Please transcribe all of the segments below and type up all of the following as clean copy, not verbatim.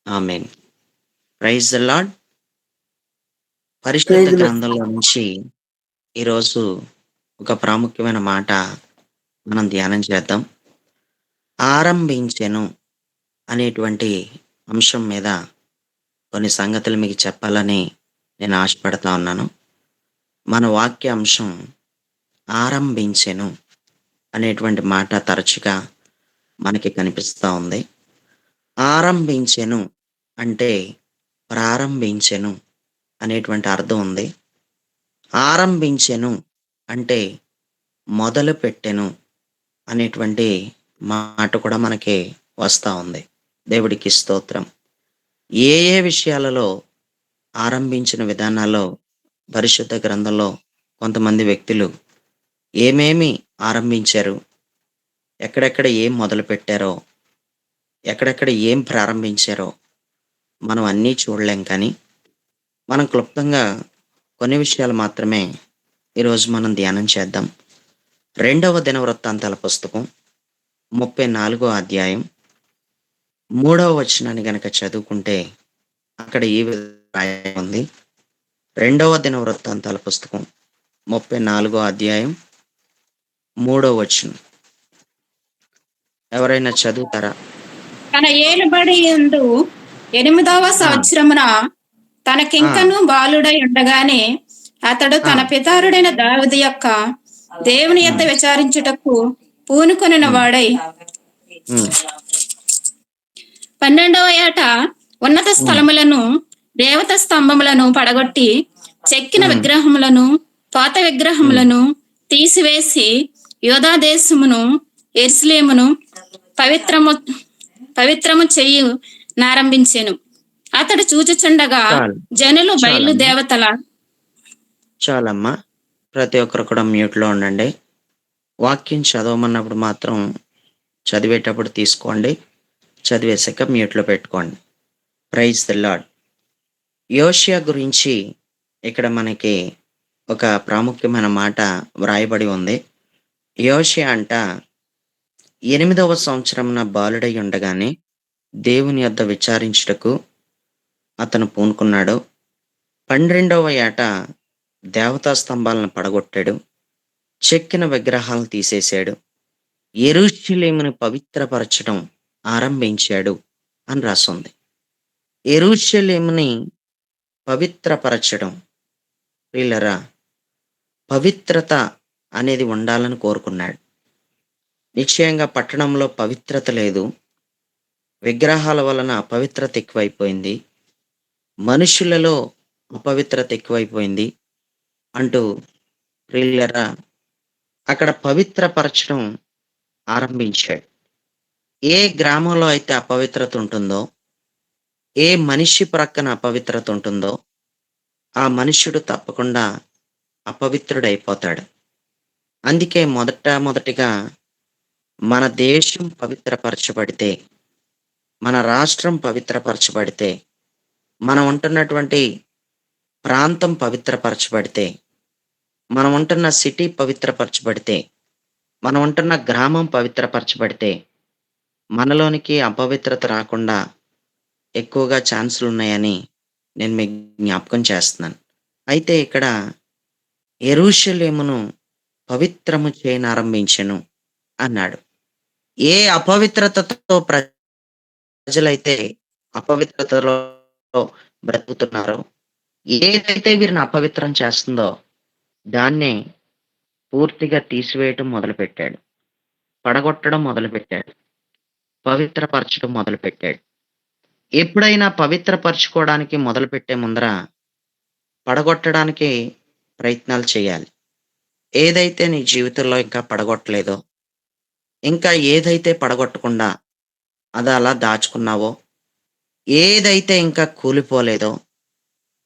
Amen. Praise the lord. పరిశుద్ధ ప్రైజ్‌లో గ్రంథంలో నుంచి ఈరోజు ఒక ప్రాముఖ్యమైన మాట మనం ధ్యానం చేద్దాం. ఆరంభించెను అనేటువంటి అంశం మీద కొన్ని సంగతులు మీకు చెప్పాలని నేను ఆశపడతా ఉన్నాను. మన వాక్య అంశం ఆరంభించెను అనేటువంటి మాట తరచుగా మనకి కనిపిస్తా ఉంది. ఆరంభించెను అంటే ప్రారంభించెను అనేటువంటి అర్థం ఉంది. ఆరంభించెను అంటే మొదలుపెట్టెను అనేటువంటి మాట కూడా మనకి వస్తా ఉంది. దేవుడికి స్తోత్రం. ఏ ఏ విషయాలలో ఆరంభించిన విధానాల్లో పరిశుద్ధ గ్రంథంలో కొంతమంది వ్యక్తులు ఏమేమి ఆరంభించారు, ఎక్కడెక్కడ ఏం మొదలుపెట్టారో, ఎక్కడెక్కడ ఏం ప్రారంభించారో మనం అన్నీ చూడలేం కానీ, మనం క్లుప్తంగా కొన్ని విషయాలు మాత్రమే ఈరోజు మనం ధ్యానం చేద్దాం. రెండవ దినవృత్తాంతాల పుస్తకం 34 అధ్యాయం 3వ వచనాన్ని గనక చదువుకుంటే అక్కడ ఈ విధంగా రాయబడి ఉంది. రెండవ దినవృత్తాంతాల పుస్తకం 34 అధ్యాయం 3వ వచనం. ఎవరైనా చదువుతారా? తన ఏలుబడి యందు 8వ ఆ! సంవత్సరమున ఆ! తనకింకను బాలుడై ఉండగానే అతడు ఆ! తన పితారుడైన దావీదు యొక్క దేవుని యొద్ద హ్మ్. విచారించుటకు పూనుకొనిన హ్మ్. వాడై హ్మ్. 12వ ఏట ఉన్నత హ్మ్. స్థలములను దేవత స్తంభములను పడగొట్టి చెక్కిన హ్మ్. విగ్రహములను పాత హ్మ్. విగ్రహములను తీసివేసి యోధా దేశమును ఎరుసలేమును పవిత్రము పవిత్రము చెయ్యి నారంభించెను. అతడు చూచుచుండగా చాలు. జనులు బయలు చాలమ్మా. దేవతల చాలమ్మా. ప్రతి ఒక్కరు కూడా మ్యూట్‌లో ఉండండి. వాక్యం చదవమన్నప్పుడు మాత్రం చదివేటప్పుడు తీసుకోండి. చదివేశాక మ్యూట్‌లో పెట్టుకోండి. Praise the lord. యోషియా గురించి ఇక్కడ మనకి ఒక ప్రాముఖ్యమైన మాట వ్రాయబడి ఉంది. యోషియా అంట 8వ సంవత్సరమున బాలుడై ఉండగానే దేవుని యొద్ద విచారించుటకు అతను పూనుకున్నాడు. 12వ ఏట దేవతా స్తంభాలను పడగొట్టాడు. చెక్కిన విగ్రహాలను తీసేశాడు. యెరూషలేమును పవిత్రపరచడం ఆరంభించాడు అని రాసుంది. యెరూషలేముని పవిత్రపరచడం. ప్రియులారా, పవిత్రత అనేది ఉండాలని కోరుకున్నాడు. నిశ్చయంగా పట్టణంలో పవిత్రత లేదు. విగ్రహాల వలన అపవిత్రత ఎక్కువైపోయింది. మనుషులలో అపవిత్రత ఎక్కువైపోయింది అంటూ ప్రియులారా అక్కడ పవిత్రపరచడం ఆరంభించాడు. ఏ గ్రామంలో అయితే అపవిత్రత ఉంటుందో, ఏ మనిషి ప్రక్కన అపవిత్రత ఉంటుందో, ఆ మనుష్యుడు తప్పకుండా అపవిత్రుడైపోతాడు. అందుకే మొదటిగా మన దేశం పవిత్రపరచబడితే, మన రాష్ట్రం పవిత్రపరచబడితే, మనం ఉంటున్నటువంటి ప్రాంతం పవిత్రపరచబడితే, మనం ఉంటున్న సిటీ పవిత్రపరచబడితే, మనం ఉంటున్న గ్రామం పవిత్రపరచబడితే, మనలోనికి అపవిత్రత రాకుండా ఎక్కువగా ఛాన్సులున్నాయని నేను మీకు జ్ఞాపకం చేస్తున్నాను. అయితే ఇక్కడ యెరూషలేమును పవిత్రము చేయనారంభించెను అన్నాడు. ఏ అపవిత్రతతో ప్రజలైతే అపవిత్రతలో బ్రతుకుతున్నారో, ఏదైతే వీరిని అపవిత్రం చేస్తుందో దాన్నే పూర్తిగా తీసివేయటం మొదలుపెట్టాడు. పడగొట్టడం మొదలుపెట్టాడు. పవిత్రపరచడం మొదలుపెట్టాడు. ఎప్పుడైనా పవిత్రపరచుకోవడానికి మొదలుపెట్టే ముందర పడగొట్టడానికి ప్రయత్నాలు చేయాలి. ఏదైతే నీ జీవితంలో ఇంకా పడగొట్టలేదో, ఇంకా ఏదైతే పడగొట్టకుండా అది అలా దాచుకున్నావో, ఏదైతే ఇంకా కూలిపోలేదో,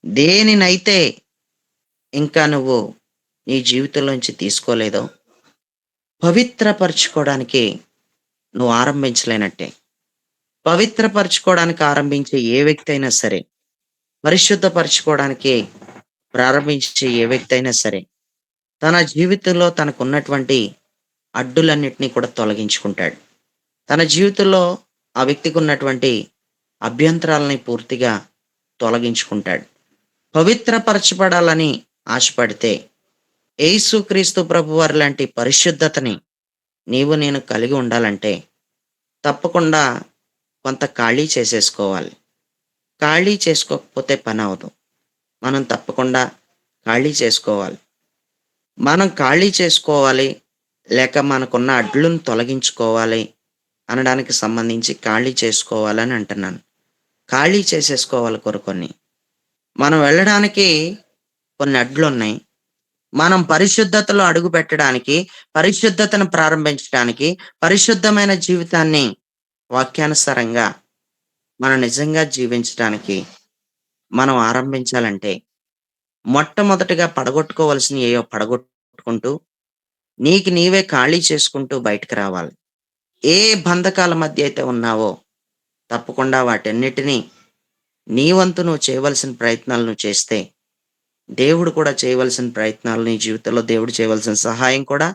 దేనినైతే ఇంకా నువ్వు నీ జీవితంలోంచి తీసుకోలేదో, పవిత్రపరచుకోవడానికి నువ్వు ఆరంభించలేనట్టే. పవిత్రపరచుకోవడానికి ఆరంభించే ఏ వ్యక్తి అయినా సరే, పరిశుద్ధపరచుకోవడానికి ప్రారంభించే ఏ వ్యక్తి అయినా సరే, తన జీవితంలో తనకున్నటువంటి అడ్డులన్నిటిని కూడా తొలగించుకుంటాడు. తన జీవితంలో ఆ వ్యక్తికి ఉన్నటువంటి అభ్యంతరాలని పూర్తిగా తొలగించుకుంటాడు. పవిత్రపరచబడాలని ఆశపడితే యేసుక్రీస్తు ప్రభువారి లాంటి పరిశుద్ధతని నీవు నేను కలిగి ఉండాలంటే తప్పకుండా కొంత ఖాళీ చేసేసుకోవాలి. ఖాళీ చేసుకోకపోతే పనవ్వదు. మనం తప్పకుండా ఖాళీ చేసుకోవాలి. మనం ఖాళీ చేసుకోవాలి, లేక మనకున్న అడ్డులను తొలగించుకోవాలి అనడానికి సంబంధించి ఖాళీ చేసుకోవాలని అంటున్నాను. ఖాళీ చేసేసుకోవాలి కొన్ని. మనం వెళ్ళడానికి కొన్ని అడ్లున్నాయి. మనం పరిశుద్ధతలో అడుగుపెట్టడానికి, పరిశుద్ధతను ప్రారంభించడానికి, పరిశుద్ధమైన జీవితాన్ని వాక్యానుసారంగా మనం నిజంగా జీవించటానికి మనం ఆరంభించాలంటే, మొట్టమొదటగా పడగొట్టుకోవాల్సినయేవో పడగొట్టుకుంటూ, నీకు నీవే ఖాళీ చేసుకుంటూ బయటికి రావాలి. ఏ బంధకాల మధ్య అయితే ఉన్నావో, తప్పకుండా వాటన్నిటిని నీ వంతు నువ్వు చేయవలసిన ప్రయత్నాలు నువ్వు చేస్తే, దేవుడు కూడా చేయవలసిన ప్రయత్నాలు నీ జీవితంలో దేవుడు చేయవలసిన సహాయం కూడా,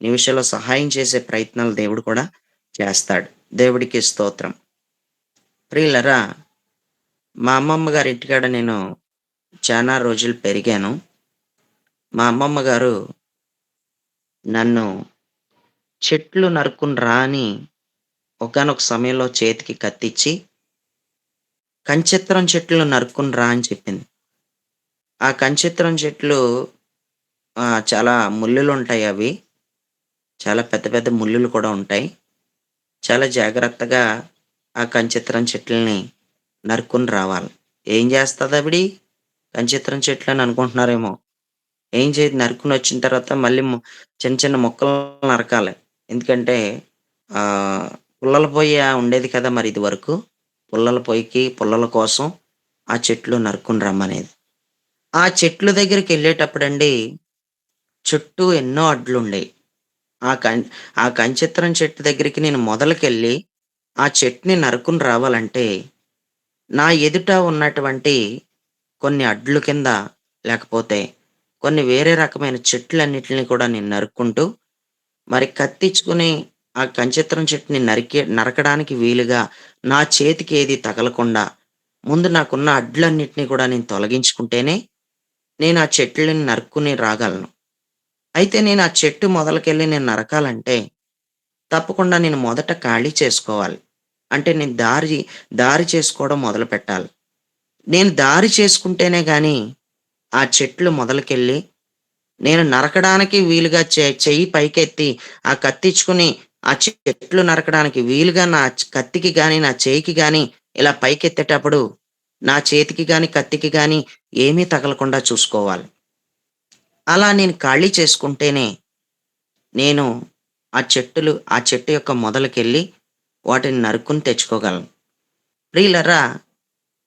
నీ విషయంలో సహాయం చేసే ప్రయత్నాలు దేవుడు కూడా చేస్తాడు. దేవుడికి స్తోత్రం. ప్రియులరా, మా అమ్మమ్మ గారి ఇంటికాడ నేను చానా రోజులు పెరిగాను. మా అమ్మమ్మ గారు నన్ను చెట్లు నరుక్కుని రా అని ఒకానొక సమయంలో చేతికి కత్తిచ్చి, కంచెత్రం చెట్లు నరుక్కుని రా అని చెప్పింది. ఆ కంచెత్రం చెట్లు చాలా ముల్లులుంటాయి అవి. చాలా పెద్ద పెద్ద ముల్లులు కూడా ఉంటాయి. చాలా జాగ్రత్తగా ఆ కంచెత్రం చెట్లని నరుక్కొని రావాలి. ఏం చేస్తదావిడి? కంచెత్రం చెట్లని అనుకుంటున్నారేమో! ఏం చేయదు, నరుక్కొనొచ్చిన తర్వాత మళ్ళీ చిన్న చిన్న ముక్కలు నరకాలి. ఎందుకంటే పుల్లల పొయ్య ఉండేది కదా మరి ఇదివరకు. పుల్లల పొయ్యికి, పుల్లల కోసం ఆ చెట్లు నరుక్కొని రమ్మనేది. ఆ చెట్లు దగ్గరికెళ్ళేటప్పుడండి చుట్టూ ఎన్నో అడ్లుండేయి. ఆ కం ఆ కంచెత్రం చెట్టు దగ్గరికి నేను మొదలుకెళ్ళి, ఆ చెట్టుని నరుక్కుని రావాలంటే, నా ఎదుట ఉన్నటువంటి కొన్ని అడ్లు కింద, లేకపోతే కొన్ని వేరే రకమైన చెట్లన్నిటిని కూడా నేను నరుక్కుంటూ, మరి కత్తిచ్చుకుని ఆ కంచెత్రం చెట్టుని నరకడానికి వీలుగా నా చేతికి ఏది తగలకుండా, ముందు నాకున్న అడ్లన్నిటిని కూడా నేను తొలగించుకుంటేనే, నేను ఆ చెట్లని నరుక్కుని రాగలను. అయితే నేను ఆ చెట్టు మొదలుకెళ్ళి నేను నరకాలంటే, తప్పకుండా నేను మొదట ఖాళీ చేసుకోవాలి. అంటే నేను దారి చేసుకోవడం మొదలుపెట్టాలి. నేను దారి చేసుకుంటేనే గాని, ఆ చెట్లు మొదలుకెళ్ళి, నేను నరకడానికి వీలుగా చెయ్యి పైకెత్తి, ఆ కత్తిచ్చుకుని, ఆ చెట్లు నరకడానికి వీలుగా నా కత్తికి గాని, నా చేయికి గాని ఇలా పైకెత్తేటప్పుడు, నా చేతికి గాని, కత్తికి గాని ఏమీ తగలకుండా చూసుకోవాలి. అలా నేను ఖాళీ చేసుకుంటేనే, నేను ఆ చెట్టు యొక్క మొదలుకెళ్ళి, వాటిని నరుక్కుని తెచ్చుకోగలను. ప్రియులరా,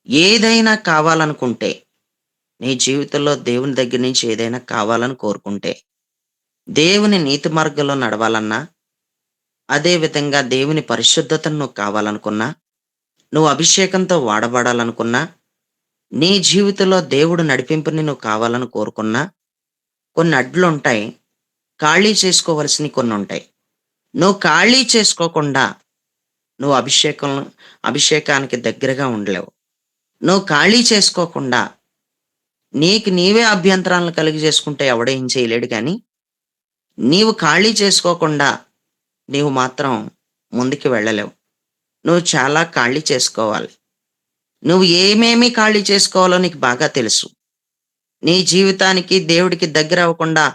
ఏదైనా కావాలనుకుంటే, నీ జీవితంలో దేవుని దగ్గర నుంచి ఏదైనా కావాలని కోరుకుంటే, దేవుని నీతి మార్గంలో నడవాలన్నా, అదే విధంగా దేవుని పరిశుద్ధతను నువ్వు కావాలనుకున్నా, నువ్వు అభిషేకంతో వాడబడాలనుకున్నా, నీ జీవితంలో దేవుడు నడిపింపుని నువ్వు కావాలని కోరుకున్నా, కొన్ని అడ్లుంటాయి. ఖాళీ చేసుకోవలసినవి కొన్నుంటాయి. నువ్వు ఖాళీ చేసుకోకుండా, నువ్వు అభిషేకానికి దగ్గరగా ఉండలేవు. నువ్వు ఖాళీ చేసుకోకుండా, నీకు నీవే అభ్యంతరాలను కలుగజేసుకుంటే ఎవడేం చేయలేడు గానీ, నీవు ఖాళీ చేసుకోకుండా, నీవు మాత్రం ముందుకు వెళ్ళలేవు. నువ్వు చాలా ఖాళీ చేసుకోవాలి. నువ్వు ఏమేమి ఖాళీ చేసుకోవాలో నీకు బాగా తెలుసు. నీ జీవితానికి, దేవుడికి దగ్గరవ్వకుండా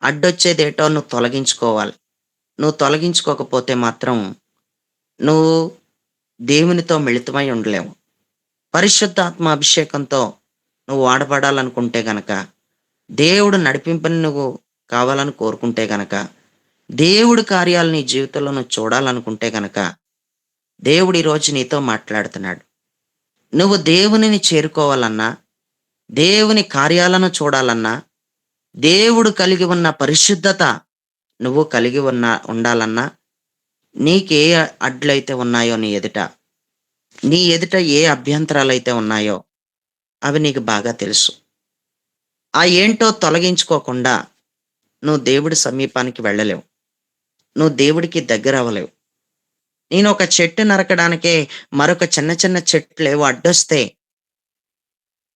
అడ్డొచ్చేదేటో నువ్వు తొలగించుకోవాలి. నువ్వు తొలగించుకోకపోతే మాత్రం, నువ్వు దేవునితో మిళితమై ఉండలేవు. పరిశుద్ధాత్మ అభిషేకంతో నువ్వు వాడబడాలనుకుంటే గనక, దేవుడు నడిపింపుని నువ్వు కావాలని కోరుకుంటే గనక, దేవుడి కార్యాలు నీ జీవితంలో నువ్వు చూడాలనుకుంటే గనక, దేవుడు ఈరోజు నీతో మాట్లాడుతున్నాడు. నువ్వు దేవునిని చేరుకోవాలన్నా, దేవుని కార్యాలను చూడాలన్నా, దేవుడు కలిగి ఉన్న పరిశుద్ధత నువ్వు కలిగి ఉండాలన్నా, నీకే అడ్లయితే ఉన్నాయో నీ ఎదుట ఏ అభ్యంతరాలైతే ఉన్నాయో అవి నీకు బాగా తెలుసు. ఆ ఏంటో తొలగించుకోకుండా నువ్వు దేవుడి సమీపానికి వెళ్ళలేవు. నువ్వు దేవుడికి దగ్గరవ్వలేవు. నేను ఒక చెట్టు నరకడానికే మరొక చిన్న చిన్న చెట్లేవో అడ్డొస్తే,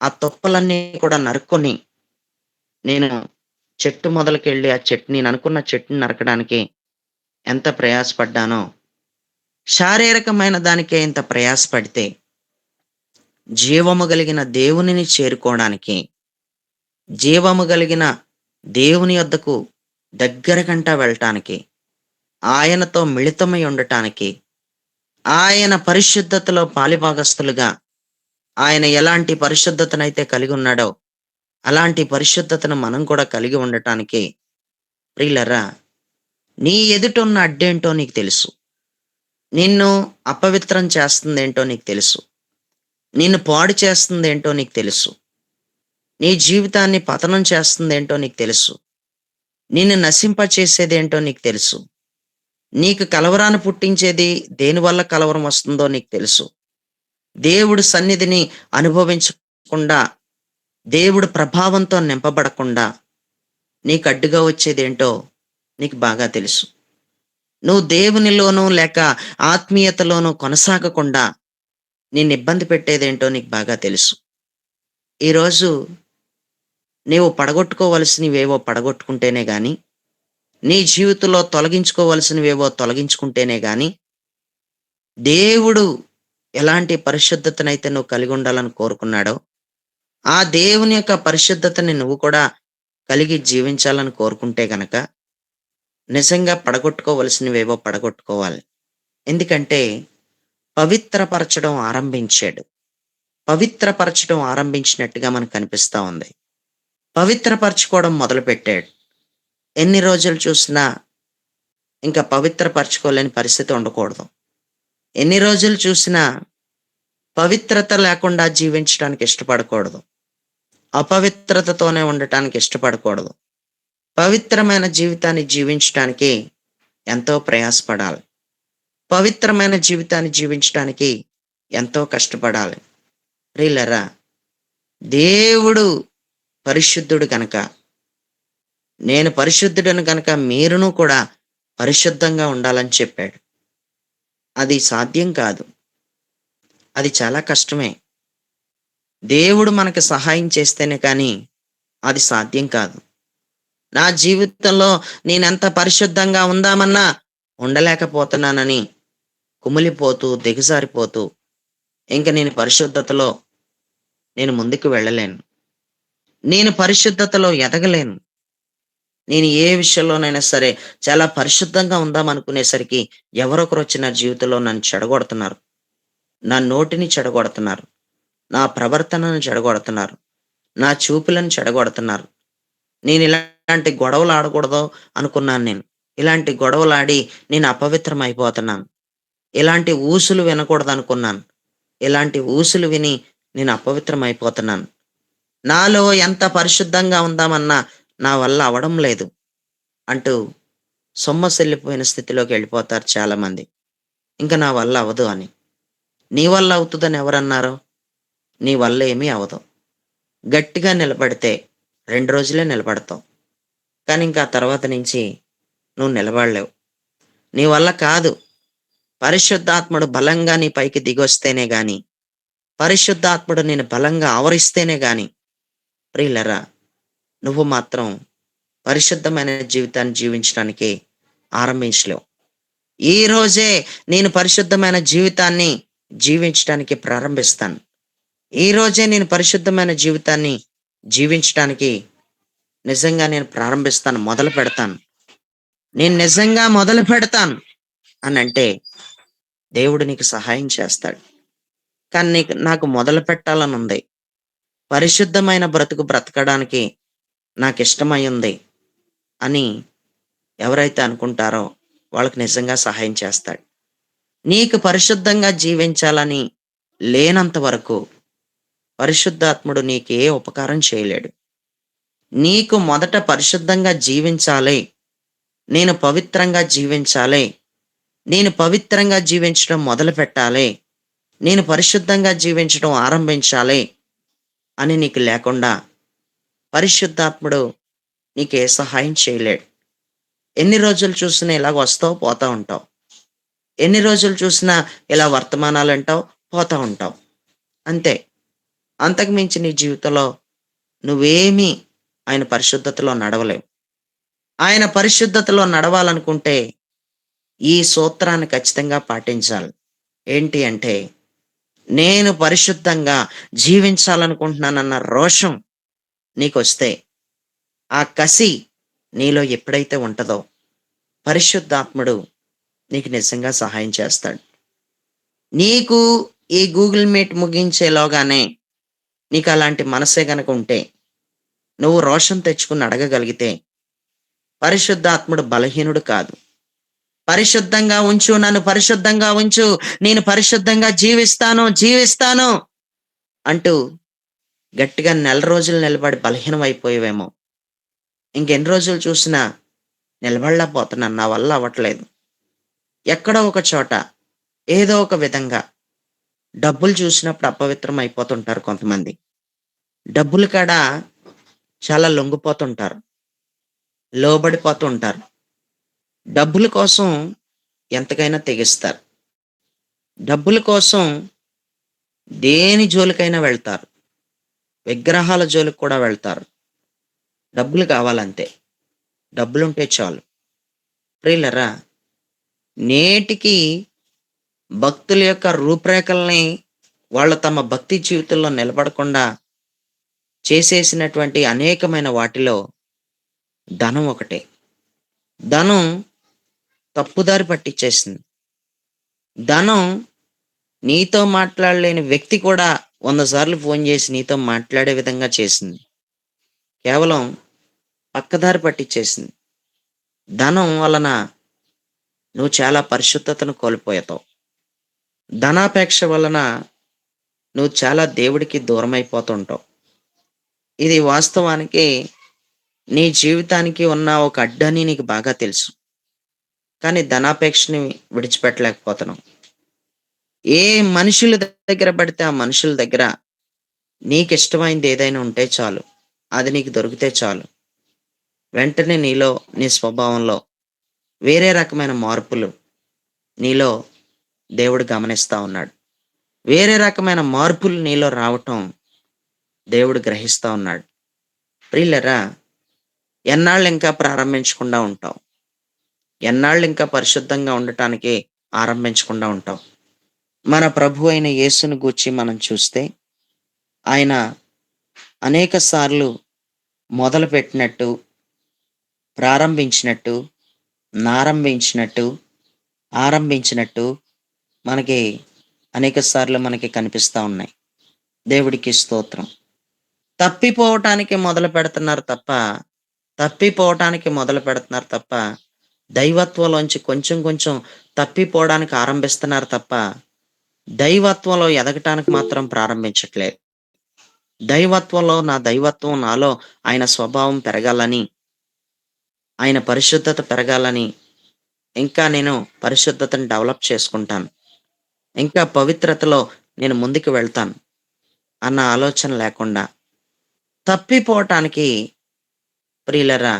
ఆ తుప్పలన్నీ కూడా నరుక్కొని, నేను చెట్టు మొదలుకెళ్ళి ఆ చెట్టు నేననుకున్న చెట్టుని నరకడానికి ఎంత ప్రయాసపడ్డానో, శారీరకమైన దానికే ఇంత ప్రయాసపడితే, జీవము గలిగిన దేవునిని చేరుకోవడానికి, జీవము గలిగిన దేవుని యొద్దకు దగ్గరకంటా వెళ్ళటానికి, ఆయనతో మిళితమై ఉండటానికి, ఆయన పరిశుద్ధతలో పాలిభాగస్తులుగా, ఆయన ఎలాంటి పరిశుద్ధతనైతే కలిగి ఉన్నాడో, అలాంటి పరిశుద్ధతను మనం కూడా కలిగి ఉండటానికి ప్రియులరా, నీ ఎదుటున్న అడ్డేంటో నీకు తెలుసు. నిన్ను అపవిత్రం చేస్తుందేంటో నీకు తెలుసు. నిన్ను పాడు చేస్తుందేంటో నీకు తెలుసు. నీ జీవితాన్ని పతనం చేస్తుందేంటో నీకు తెలుసు. నిన్ను నశింపచేసేదేంటో నీకు తెలుసు. నీకు కలవరాన్ని పుట్టించేది దేనివల్ల కలవరం వస్తుందో నీకు తెలుసు. దేవుడి సన్నిధిని అనుభవించకుండా, దేవుడి ప్రభావంతో నింపబడకుండా నీకు అడ్డుగా వచ్చేదేంటో నీకు బాగా తెలుసు. నువ్వు దేవునిలోనూ లేక ఆత్మీయతలోనూ కొనసాగకుండా నిన్ను ఇబ్బంది పెట్టేదేంటో నీకు బాగా తెలుసు. ఈరోజు నీవు పడగొట్టుకోవలసినవేవో పడగొట్టుకుంటేనే గాని, నీ జీవితంలో తొలగించుకోవలసినవేవో తొలగించుకుంటేనే గాని, దేవుడు ఎలాంటి పరిశుద్ధతనైతే నువ్వు కలిగి ఉండాలని కోరుకున్నాడో, ఆ దేవుని యొక్క పరిశుద్ధతని నువ్వు కూడా కలిగి జీవించాలని కోరుకుంటే గనక, నిజంగా పడగొట్టుకోవలసినవేవో పడగొట్టుకోవాలి. ఎందుకంటే, పవిత్రపరచడం ఆరంభించాడు. పవిత్రపరచడం ఆరంభించినట్టుగా మనకు కనిపిస్తా ఉంది. పవిత్రపరచుకోవడం మొదలుపెట్టాడు. ఎన్ని రోజులు చూసినా ఇంకా పవిత్రపరచుకోలేని పరిస్థితి ఉండకూడదు. ఎన్ని రోజులు చూసినా పవిత్రత లేకుండా జీవించడానికి ఇష్టపడకూడదు. అపవిత్రతతోనే ఉండటానికి ఇష్టపడకూడదు. పవిత్రమైన జీవితాన్ని జీవించటానికి ఎంతో ప్రయాసపడాలి. పవిత్రమైన జీవితాన్ని జీవించటానికి ఎంతో కష్టపడాలి. ప్రియులరా, దేవుడు పరిశుద్ధుడు గనక, నేను పరిశుద్ధుడను గనక మీరును కూడా పరిశుద్ధంగా ఉండాలని చెప్పాడు. అది సాధ్యం కాదు. అది చాలా కష్టమే. దేవుడు మనకు సహాయం చేస్తేనే కానీ అది సాధ్యం కాదు. నా జీవితంలో నేనెంత పరిశుద్ధంగా ఉందామన్నా ఉండలేకపోతున్నానని కుమిలిపోతూ, దిగజారిపోతూ, ఇంక నేను పరిశుద్ధతలో నేను ముందుకు వెళ్ళలేను. నేను పరిశుద్ధతలో ఎదగలేను. నేను ఏ విషయంలోనైనా సరే చాలా పరిశుద్ధంగా ఉందామనుకునేసరికి ఎవరొకరొచ్చి నా జీవితంలో నన్ను చెడగొడుతున్నారు. నా నోటిని చెడగొడుతున్నారు. నా ప్రవర్తనను చెడగొడుతున్నారు. నా చూపులను చెడగొడుతున్నారు. నేను ఇలాంటి గొడవలు ఆడకూడదు అనుకున్నాను నేను. ఇలాంటి గొడవలాడి నేను అపవిత్రం అయిపోతున్నాను. ఇలాంటి ఊసులు వినకూడదనుకున్నాను. ఇలాంటి ఊసులు విని నేను అపవిత్రం అయిపోతున్నాను. నాలో ఎంత పరిశుద్ధంగా ఉందామన్నా నా వల్ల అవ్వడం లేదు అంటూ సొమ్మసిల్లిపోయిన స్థితిలోకి వెళ్ళిపోతారు చాలామంది. ఇంక నా వల్ల అవ్వదు అని. నీ వల్ల అవుతుందని ఎవరన్నారు? నీ వల్ల ఏమీ అవ్వదు. గట్టిగా నిలబడితే 2 రోజులే నిలబడతావు. కానీ ఇంకా ఆ తర్వాత నుంచి నువ్వు నిలబడలేవు. నీ వల్ల కాదు. పరిశుద్ధాత్ముడు బలంగా నీ పైకి దిగొస్తేనే గాని, పరిశుద్ధాత్ముడు నిన్ను బలంగా ఆవరిస్తేనే గాని, ప్రియులరా, నువ్వు మాత్రం పరిశుద్ధమైన జీవితాన్ని జీవించడానికి ఆరంభించలేవు. ఈ రోజే నేను పరిశుద్ధమైన జీవితాన్ని జీవించడానికి ప్రారంభిస్తాను. ఈ రోజే నేను పరిశుద్ధమైన జీవితాన్ని జీవించడానికి నిజంగా నేను ప్రారంభిస్తాను, మొదలు పెడతాను. నేను నిజంగా మొదలు పెడతాను అనంటే దేవుడు నీకు సహాయం చేస్తాడు. కానీ నాకు మొదలు పెట్టాలని ఉంది. పరిశుద్ధమైన బ్రతుకు బ్రతకడానికి నాకిష్టమై ఉంది అని ఎవరైతే అనుకుంటారో వాళ్ళకి నిజంగా సహాయం చేస్తాడు. నీకు పరిశుద్ధంగా జీవించాలని లేనంత వరకు పరిశుద్ధాత్ముడు నీకే ఉపకారం చేయలేడు. నీకు మొదట పరిశుద్ధంగా జీవించాలి. నేను పవిత్రంగా జీవించాలి. నేను పవిత్రంగా జీవించడం మొదలుపెట్టాలి. నేను పరిశుద్ధంగా జీవించడం ఆరంభించాలి అని నీకు లేకుండా పరిశుద్ధాత్ముడు నీకే సహాయం చేయలేడు. ఎన్ని రోజులు చూసినా ఇలాగ వస్తావు, పోతా ఉంటావు. ఎన్ని రోజులు చూసినా ఇలా వర్తమానాలు వింటావు, పోతా ఉంటావు. అంతే. అంతకు మించి నీ జీవితంలో నువ్వేమీ ఆయన పరిశుద్ధతలో నడవలేవు. ఆయన పరిశుద్ధతలో నడవాలనుకుంటే ఈ సూత్రాన్ని ఖచ్చితంగా పాటించాలి. ఏంటి అంటే, నేను పరిశుద్ధంగా జీవించాలనుకుంటున్నానన్న రోషం నీకొస్తే, ఆ కసి నీలో ఎప్పుడైతే ఉంటదో, పరిశుద్ధాత్ముడు నీకు నిజంగా సహాయం చేస్తాడు. నీకు ఈ గూగుల్ మీట్ ముగించేలోగానే నీకలాంటి మనసే గనక ఉంటే, నువ్వు రోషం తెచ్చుకొని అడగగలిగితే, పరిశుద్ధాత్ముడు బలహీనుడు కాదు. పరిశుద్ధంగా ఉంచు, నన్ను పరిశుద్ధంగా ఉంచు, నేను పరిశుద్ధంగా జీవిస్తాను, జీవిస్తాను అంటూ గట్టిగా నెల రోజులు నిలబడి బలహీనమైపోయావేమో. ఇంకెన్ని రోజులు చూసినా నిలబడలేకపోతున్నాను. నా వల్ల అవ్వట్లేదు. ఎక్కడో ఒక చోట, ఏదో ఒక విధంగా డబ్బులు చూసినప్పుడు అపవిత్రం అయిపోతుంటారు కొంతమంది. డబ్బుల కాడ చాలా లొంగిపోతుంటారు. లోబడిపోతూ ఉంటారు. డబ్బుల కోసం ఎంతకైనా తెగిస్తారు. డబ్బుల కోసం దేని జోలికైనా వెళ్తారు. విగ్రహాల జోలికి కూడా వెళ్తారు. డబ్బులు కావాలంతే. డబ్బులుంటే చాలు. ప్రియులరా, నేటికి భక్తుల యొక్క రూపురేఖల్ని వాళ్ళు తమ భక్తి జీవితంలో నిలబడకుండా చేసేసినటువంటి అనేకమైన వాటిలో ధనం ఒకటే. ధనం తప్పుదారి పట్టిచ్చేసింది. ధనం నీతో మాట్లాడలేని వ్యక్తి కూడా 100 సార్లు ఫోన్ చేసి నీతో మాట్లాడే విధంగా చేసింది. కేవలం పక్కదారి పట్టిచ్చేసింది. ధనం వలన నువ్వు చాలా పరిశుద్ధతను కోల్పోతావు. ధనాపేక్ష వలన నువ్వు చాలా దేవుడికి దూరమైపోతుంటావు. ఇది వాస్తవానికి నీ జీవితానికి ఉన్న ఒక అడ్డని నీకు బాగా తెలుసు. కానీ ధనాపేక్షని విడిచిపెట్టలేకపోతున్నావు. ఏ మనుషుల దగ్గర పడితే ఆ మనుషుల దగ్గర నీకిష్టమైంది ఏదైనా ఉంటే చాలు. అది నీకు దొరికితే చాలు. వెంటనే నీలో, నీ స్వభావంలో వేరే రకమైన మార్పులు నీలో దేవుడు గమనిస్తా ఉన్నాడు. వేరే రకమైన మార్పులు నీలో రావటం దేవుడు గ్రహిస్తా ఉన్నాడు. ప్రియులరా, ఎన్నాళ్ళు ఇంకా ప్రారంభించకుండా ఉంటావు? ఎన్నాళ్ళు ఇంకా పరిశుద్ధంగా ఉండటానికి ఆరంభించకుండా ఉంటావు? మన ప్రభు అయిన యేసుని గూర్చి మనం చూస్తే, ఆయన అనేక సార్లు మొదలుపెట్టినట్టు, ప్రారంభించినట్టు, నారంభించినట్టు, ఆరంభించినట్టు మనకి అనేక సార్లు మనకి కనిపిస్తా ఉన్నాయి. దేవుడికి స్తోత్రం. తప్పిపోవటానికి మొదలు పెడుతున్నారు తప్ప, దైవత్వంలోంచి కొంచెం కొంచెం తప్పిపోవడానికి ఆరంభిస్తున్నారు తప్ప, దైవత్వంలో ఎదగటానికి మాత్రం ప్రారంభించట్లేదు. దైవత్వంలో నా దైవత్వం నాలో ఆయన స్వభావం పెరగాలని, ఆయన పరిశుద్ధత పెరగాలని, ఇంకా నేను పరిశుద్ధతను డెవలప్ చేసుకుంటాను, ఇంకా పవిత్రతలో నేను ముందుకు వెళ్తాను అన్న ఆలోచన లేకుండా తప్పిపోవటానికి, ప్రియులరా,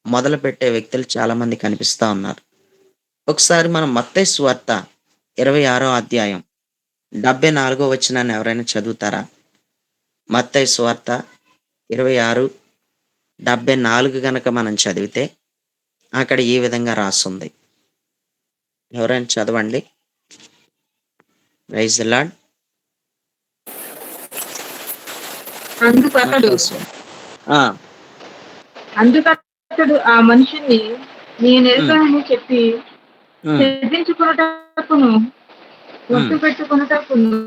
మొదలుపెట్టే వ్యక్తులు చాలామంది కనిపిస్తా ఉన్నారు. ఒకసారి మనం మత్తయి సువార్త 26వ అధ్యాయం 74వ వచనాన్ని ఎవరైనా చదువుతారా? మత్తయి సువార్త 26:74 గనక మనం చదివితే అక్కడ ఈ విధంగా రాసుంది. ఎవరైనా చదవండి. Praise the Lord. అందుకతడు ఆ, అందుకతడు ఆ మనిషిని ఉమ్, నేనెరుగనని చెప్పి ఉమ్, సిద్ధించుకొనుటకును ఉమ్. ఒట్టు పెట్టుకొనుటకును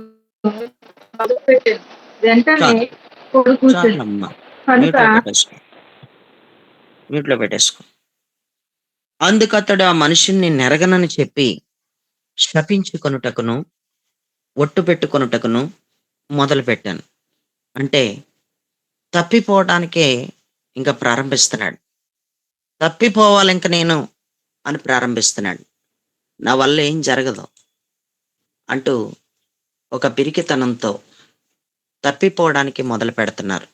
మొదలుపెట్టెను. వెంటనే చాలు, కొడు కూర్చెను. చాలమ్మా. కనుక మ్యూట్లో పెట్టేసుకో, మ్యూట్లో పెట్టేసుకో. అందుకతడు ఆ మనిషిని నెరగనని చెప్పి శపించుకొనుటకును, ఒట్టు పెట్టుకొనుటకును మొదలుపెట్టాను. అంటే తప్పిపోవటానికే ఇంకా ప్రారంభిస్తున్నాడు. తప్పిపోవాలి ఇంక నేను అని ప్రారంభిస్తున్నాడు. నా వల్ల ఏం జరగదు అంటూ ఒక పిరికితనంతో తప్పిపోవడానికి మొదలు పెడుతున్నారు.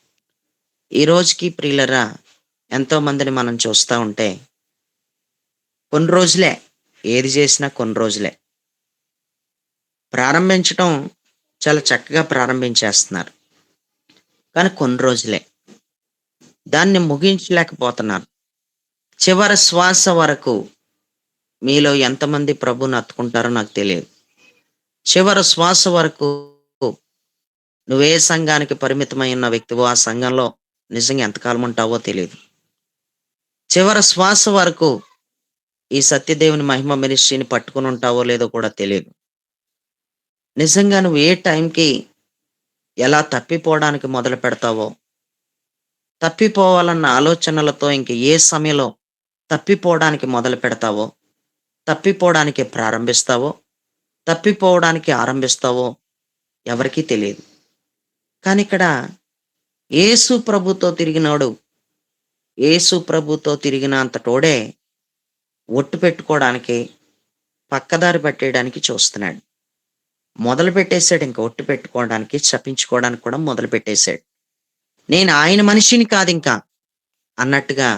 ఈ రోజుకి ప్రియులరా, ఎంతో మందిని మనం చూస్తా ఉంటే కొన్ని రోజులే, ఏది చేసినా కొన్ని రోజులే. ప్రారంభించటం చాలా చక్కగా ప్రారంభించేస్తున్నారు. కానీ కొన్ని రోజులే. దాన్ని ముగించలేకపోతున్నారు. చివరి శ్వాస వరకు మీలో ఎంతమంది ప్రభువుని హత్తుకుంటారో నాకు తెలియదు. చివరి శ్వాస వరకు నువ్వే సంఘానికి పరిమితమై ఉన్న వ్యక్తివో, ఆ సంఘంలో నిజంగా ఎంతకాలం ఉంటావో తెలీదు. చివరి శ్వాస వరకు ఈ సత్యదేవుని మహిమ మినిస్ట్రీని పట్టుకొని ఉంటావో లేదో కూడా తెలియదు. నిజంగా నువ్వు ఏ టైంకి ఎలా తప్పిపోవడానికి మొదలు పెడతావో, తప్పిపోవాలన్న ఆలోచనలతో ఇంక ఏ సమయంలో తప్పిపోవడానికి మొదలు పెడతావో, తప్పిపోవడానికి ప్రారంభిస్తావో, తప్పిపోవడానికి ఆరంభిస్తావో ఎవరికీ తెలియదు. కానీ ఇక్కడ యేసు ప్రభుతో తిరిగినోడు, యేసు ప్రభుతో తిరిగినంతటోడే ఒట్టు పెట్టుకోవడానికి, పక్కదారి పట్టేయడానికి చూస్తున్నాడు. మొదలు పెట్టేశాడు ఇంక ఒట్టు పెట్టుకోవడానికి, శపించుకోవడానికి కూడా మొదలు పెట్టేశాడు. నేను ఆయన మనిషిని కాదింకా అన్నట్టుగా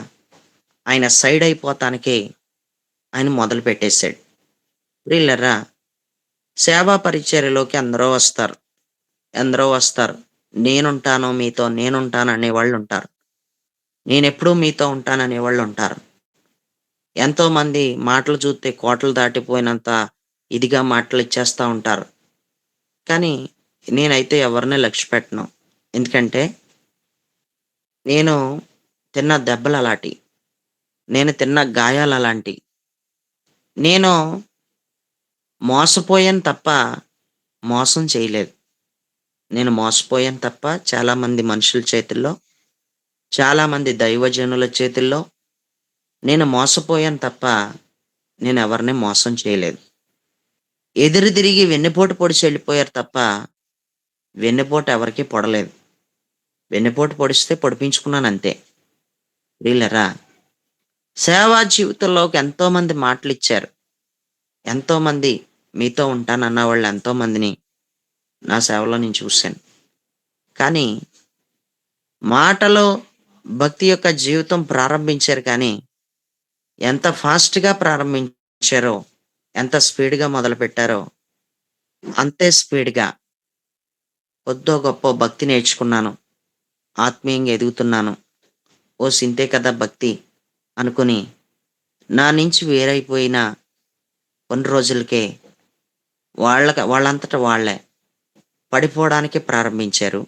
ఆయన సైడ్ అయిపోతానికి ఆయన మొదలు పెట్టేశాడు. ప్రియులారా, సేవా పరిచర్యలోకి ఎందరో వస్తారు. నేనుంటాను మీతో, నేనుంటాను అనేవాళ్ళు ఉంటారు. నేనెప్పుడూ మీతో ఉంటాను అనేవాళ్ళు ఉంటారు. ఎంతో మంది మాటలు చూస్తే కోటలు దాటిపోయినంత ఇదిగా మాటలు ఇచ్చేస్తా ఉంటారు. కానీ నేనైతే ఎవరిని లక్ష్య పెట్టను. ఎందుకంటే నేను తిన్న దెబ్బలు అలాంటి, నేను తిన్న గాయాలు అలాంటి. నేను మోసపోయాను తప్ప మోసం చేయలేదు. నేను మోసపోయాను తప్ప చాలామంది మనుషుల చేతుల్లో, చాలామంది దైవజనుల చేతుల్లో నేను మోసపోయాను తప్ప నేను ఎవరిని మోసం చేయలేదు. ఎదురు తిరిగి వెన్నుపోటు పొడిచి వెళ్ళిపోయారు తప్ప వెన్నుపోటు ఎవరికీ పొడలేదు. వెన్నుపోటు పొడిస్తే పొడిపించుకున్నాను అంతే. ప్రియులారా, సేవా జీవితంలోకి ఎంతోమంది మాటలు ఇచ్చారు. ఎంతోమంది మీతో ఉంటానన్న వాళ్ళు ఎంతోమందిని నా సేవలో నేను చూశాను. కానీ మాటలో భక్తి యొక్క జీవితం ప్రారంభించారు, కానీ ఎంత ఫాస్ట్‌గా ప్రారంభించారో, ఎంత స్పీడ్‌గా మొదలుపెట్టారో, అంతే స్పీడ్‌గా కొద్దో గొప్పో భక్తి నేర్చుకున్నాను, ఆత్మీయంగా ఎదుగుతున్నాను, ఇంతే కదా భక్తి అనుకుని నా నుంచి వేరైపోయిన కొన్ని రోజులకే వాళ్ళంతట వాళ్ళే పడిపోవడానికి ప్రారంభించారు.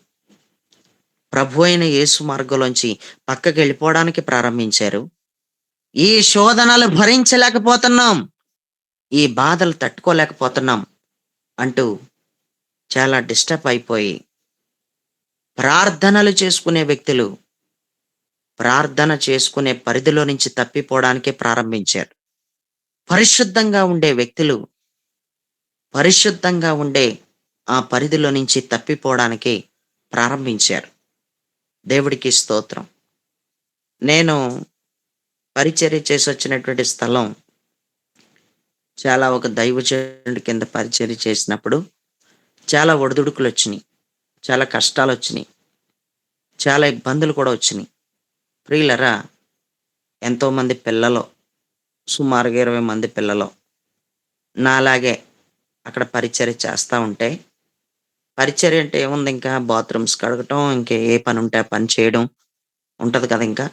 ప్రభు అయిన యేసు మార్గంలోంచి పక్కకి వెళ్ళిపోవడానికి ప్రారంభించారు. ఈ శోధనలు భరించలేకపోతున్నాం, ఈ బాధలు తట్టుకోలేకపోతున్నాం అంటూ చాలా డిస్టర్బ్ అయిపోయి ప్రార్థనలు చేసుకునే వ్యక్తులు ప్రార్థన చేసుకునే పరిధిలో నుంచి తప్పిపోవడానికే ప్రారంభించారు. పరిశుద్ధంగా ఉండే వ్యక్తులు పరిశుద్ధంగా ఉండే ఆ పరిధిలో నుంచి తప్పిపోవడానికి ప్రారంభించారు. దేవుడికి స్తోత్రం. నేను పరిచర్య చేసి వచ్చినటువంటి స్థలం చాలా ఒక దైవజనుడి కింద పరిచర్య చేసినప్పుడు చాలా ఒడిదుడుకులు వచ్చినాయి, చాలా కష్టాలు వచ్చినాయి, చాలా ఇబ్బందులు కూడా వచ్చినాయి. ప్రియులరా, ఎంతోమంది పిల్లలు, సుమారుగా 20 మంది పిల్లలు నాలాగే అక్కడ పరిచర్య చేస్తూ ఉంటే, పరిచర్య అంటే ఏముంది, ఇంకా బాత్రూమ్స్ కడగటం, ఇంకా ఏ పని ఉంటే ఆ పని చేయడం ఉంటుంది కదా. ఇంకా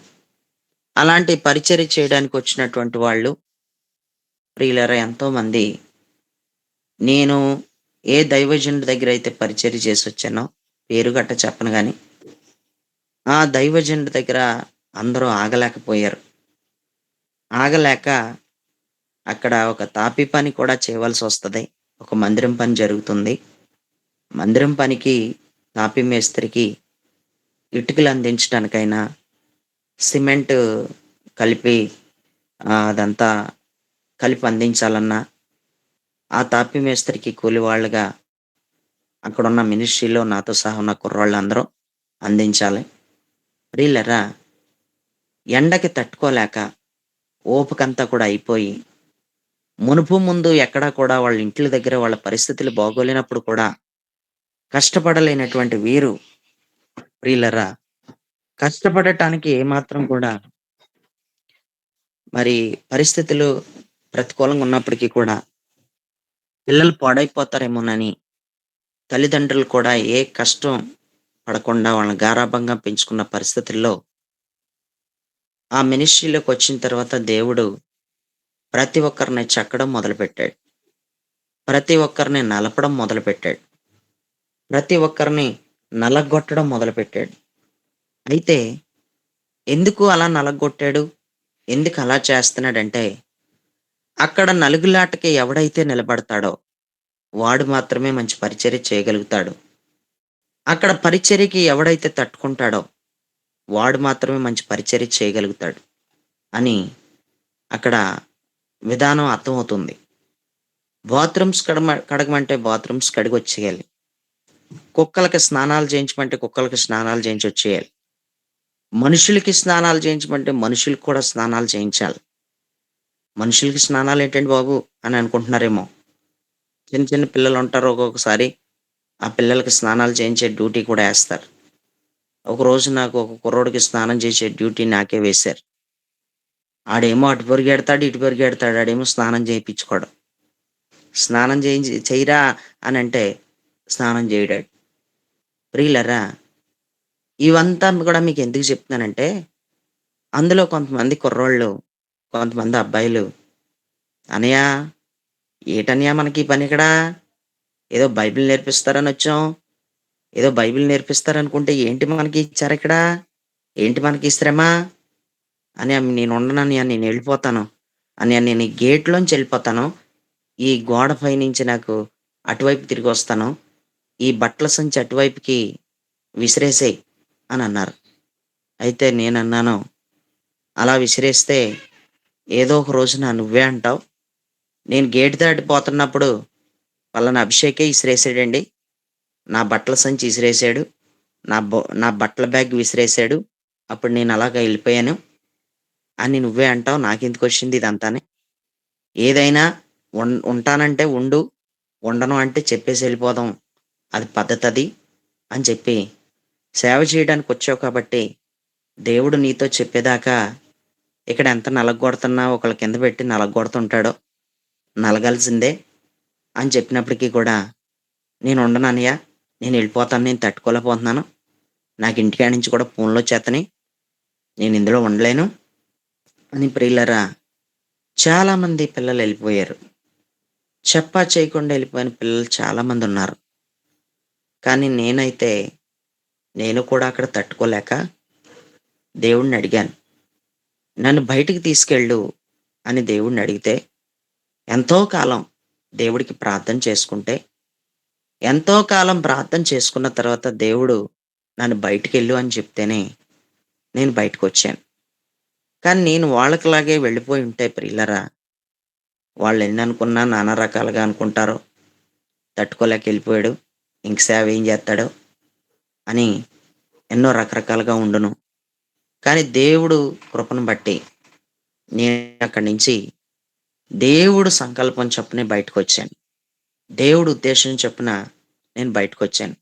అలాంటి పరిచర్య చేయడానికి వచ్చినటువంటి వాళ్ళు ప్రియులారా ఎంతోమంది, నేను ఏ దైవజనుడి దగ్గర అయితే పరిచర్య చేసి వచ్చానో, పేరు గట్ట చెప్పను కానీ, ఆ దైవజనుడి దగ్గర అందరూ ఆగలేకపోయారు. ఆగలేక అక్కడ ఒక తాపి పని కూడా చేయవలసి వస్తుంది. ఒక మందిరం పని జరుగుతుంది. మందిరం పనికి తాపి మేస్త్రికి ఇటుకలు అందించడానికైనా, సిమెంట్ కలిపి అదంతా కలిపి అందించాలన్నా, ఆ తాపి మేస్త్రికి కూలి వాళ్ళుగా అక్కడున్న మినిస్ట్రీలో నాతో సహా ఉన్న కుర్రాళ్ళందరూ అందించాలి. ప్రియులరా, ఎండకి తట్టుకోలేక ఓపికంతా కూడా అయిపోయి, మునుపు ముందు ఎక్కడా కూడా వాళ్ళ ఇంట్ల దగ్గర వాళ్ళ పరిస్థితులు బాగోలేనప్పుడు కూడా కష్టపడలేనటువంటి వీరు ప్రియులరా, కష్టపడటానికి ఏమాత్రం కూడా మరి పరిస్థితులు ప్రతికూలంగా ఉన్నప్పటికీ కూడా పిల్లలు పాడైపోతారేమోనని తల్లిదండ్రులు కూడా ఏ కష్టం పడకుండా వాళ్ళని గారాబంగా పెంచుకున్న పరిస్థితుల్లో ఆ మినిస్ట్రీలోకి వచ్చిన తర్వాత దేవుడు ప్రతి ఒక్కరిని చెక్కడం మొదలుపెట్టాడు. ప్రతి ఒక్కరిని నలపడం మొదలుపెట్టాడు. ప్రతి ఒక్కరిని నలగొట్టడం మొదలుపెట్టాడు. అయితే ఎందుకు అలా నలగొట్టాడు? ఎందుకు అలా చేస్తున్నాడంటే, అక్కడ నలుగులాటకి ఎవడైతే నిలబడతాడో వాడు మాత్రమే మంచి పరిచర్య చేయగలుగుతాడు. అక్కడ పరిచర్యకి ఎవడైతే తట్టుకుంటాడో వాడు మాత్రమే మంచి పరిచర్య చేయగలుగుతాడు అని అక్కడ విధానం అర్థమవుతుంది. బాత్రూమ్స్ కడగమంటే బాత్రూమ్స్ కడిగొచ్చేయాలి. కుక్కలకి స్నానాలు చేయించమంటే కుక్కలకి స్నానాలు చేయించొచ్చేయాలి. మనుషులకి స్నానాలు చేయించమంటే మనుషులకి కూడా స్నానాలు చేయించాలి. మనుషులకి స్నానాలు ఏంటండి బాబు అని అనుకుంటున్నారేమో. చిన్న చిన్న పిల్లలు ఉంటారు, ఒక్కొక్కసారి ఆ పిల్లలకి స్నానాలు చేయించే డ్యూటీ కూడా ఏస్తారు. ఒకరోజు నాకు ఒక కుర్రోడికి స్నానం చేసే డ్యూటీ నాకే వేశారు. ఆడేమో అటు పరిగెడతాడు, ఇటు పరిగెడతాడు. ఆడేమో స్నానం చేయించుకోడు. స్నానం చెయ్యరా అని అంటే స్నానం చేయడాడు. ప్రియులరా, ఇవంతా కూడా మీకు ఎందుకు చెప్తున్నానంటే, అందులో కొంతమంది కుర్రోళ్ళు, కొంతమంది అబ్బాయిలు, "అన్నయ్య, ఏటన్నయ్య మనకి ఈ పని ఇక్కడ? ఏదో బైబిల్ నేర్పిస్తారని వచ్చాం. ఏదో బైబిల్ నేర్పిస్తారనుకుంటే ఏంటి మనకి ఇచ్చారిక్కడ? ఏంటి మనకి ఈ శ్రమ? అన్నయ్య నేను ఉండనన్నయ్య, నేను వెళ్ళిపోతాను. అన్నయ్య నేను ఈ గేట్‌లోంచి వెళ్ళిపోతాను. ఈ గోడ పైనుంచి నాకు అటువైపు తిరిగొస్తాను. ఈ బట్టల సంచి అటువైపుకి విసిరేసేయి" అని అన్నారు. అయితే నేనన్నాను, "అలా విసిరేస్తే ఏదో ఒక రోజున నువ్వే అంటావు. నేను గేట్ దాటిపోతున్నప్పుడు పలానా అభిషేకే ఇసిరేసాడండి. నా బట్టల సంచి ఇసిరేసాడు. నా బట్టల బ్యాగ్ విసిరేసాడు. అప్పుడు నేను అలాగా ఎళ్ళిపోయాను అని నువ్వే అంటావు. నాకెందుకొచ్చింది ఇదంతాని? ఏదైనా ఉంటానంటే ఉండు. ఉండను అంటే చెప్పేసి ఎళ్ళిపోదాం. అది పద్ధతది" అని చెప్పి, సేవ చేయడానికొచ్చావు కాబట్టి దేవుడు నీతో చెప్పేదాకా ఇక్కడ ఎంత నలగగొడుతున్నా ఒకళ్ళ కింద పెట్టి నలగగొడుతుంటాడో, నలగాల్సిందే అని చెప్పినప్పటికీ కూడా, "నేను ఉండను అన్నయ్య. నేను వెళ్ళిపోతాను. నేను తట్టుకోలేకపోతున్నాను. నాకు ఇంటికాడ నుంచి కూడా ఫోన్‌లొచ్చేత్తన్నాయి. నేను ఇందులో ఉండలేను" అని ప్రియులారా చాలామంది పిల్లలు ఎళ్ళిపోయారు. చెప్పా చేయకుండా ఎళ్ళిపోయిన పిల్లలు చాలామందున్నారు. కానీ నేనైతే నేను కూడా అక్కడ తట్టుకోలేక దేవుడిని అడిగాను. "నన్ను బయటికి తీసుకెళ్ళు" అని దేవుడిని అడిగితే, ఎంతో కాలం దేవుడికి ప్రార్థన చేసుకుంటే, ఎంతో కాలం ప్రార్థన చేసుకున్న తర్వాత దేవుడు నన్ను బయటికెళ్ళు అని చెప్తేనే నేను బయటకొచ్చాను. కానీ నేను వాళ్ళకిలాగే వెళ్ళిపోయి ఉంటే ప్రియులారా, వాళ్ళెన్ననుకున్నా నానా రకాలుగా అనుకుంటారో, తట్టుకోలేక ఎళ్ళిపోయాడు, ఇంక సేవ ఏం చేత్తాడో అని ఎన్నో రకరకాలుగా ఉండును. కానీ దేవుడు కృపను బట్టి నేను అక్కడి నుంచి దేవుడు సంకల్పం చొప్పునే బయటకొచ్చాను. దేవుడు ఉద్దేశం చొప్పున నేను బయటకొచ్చాను.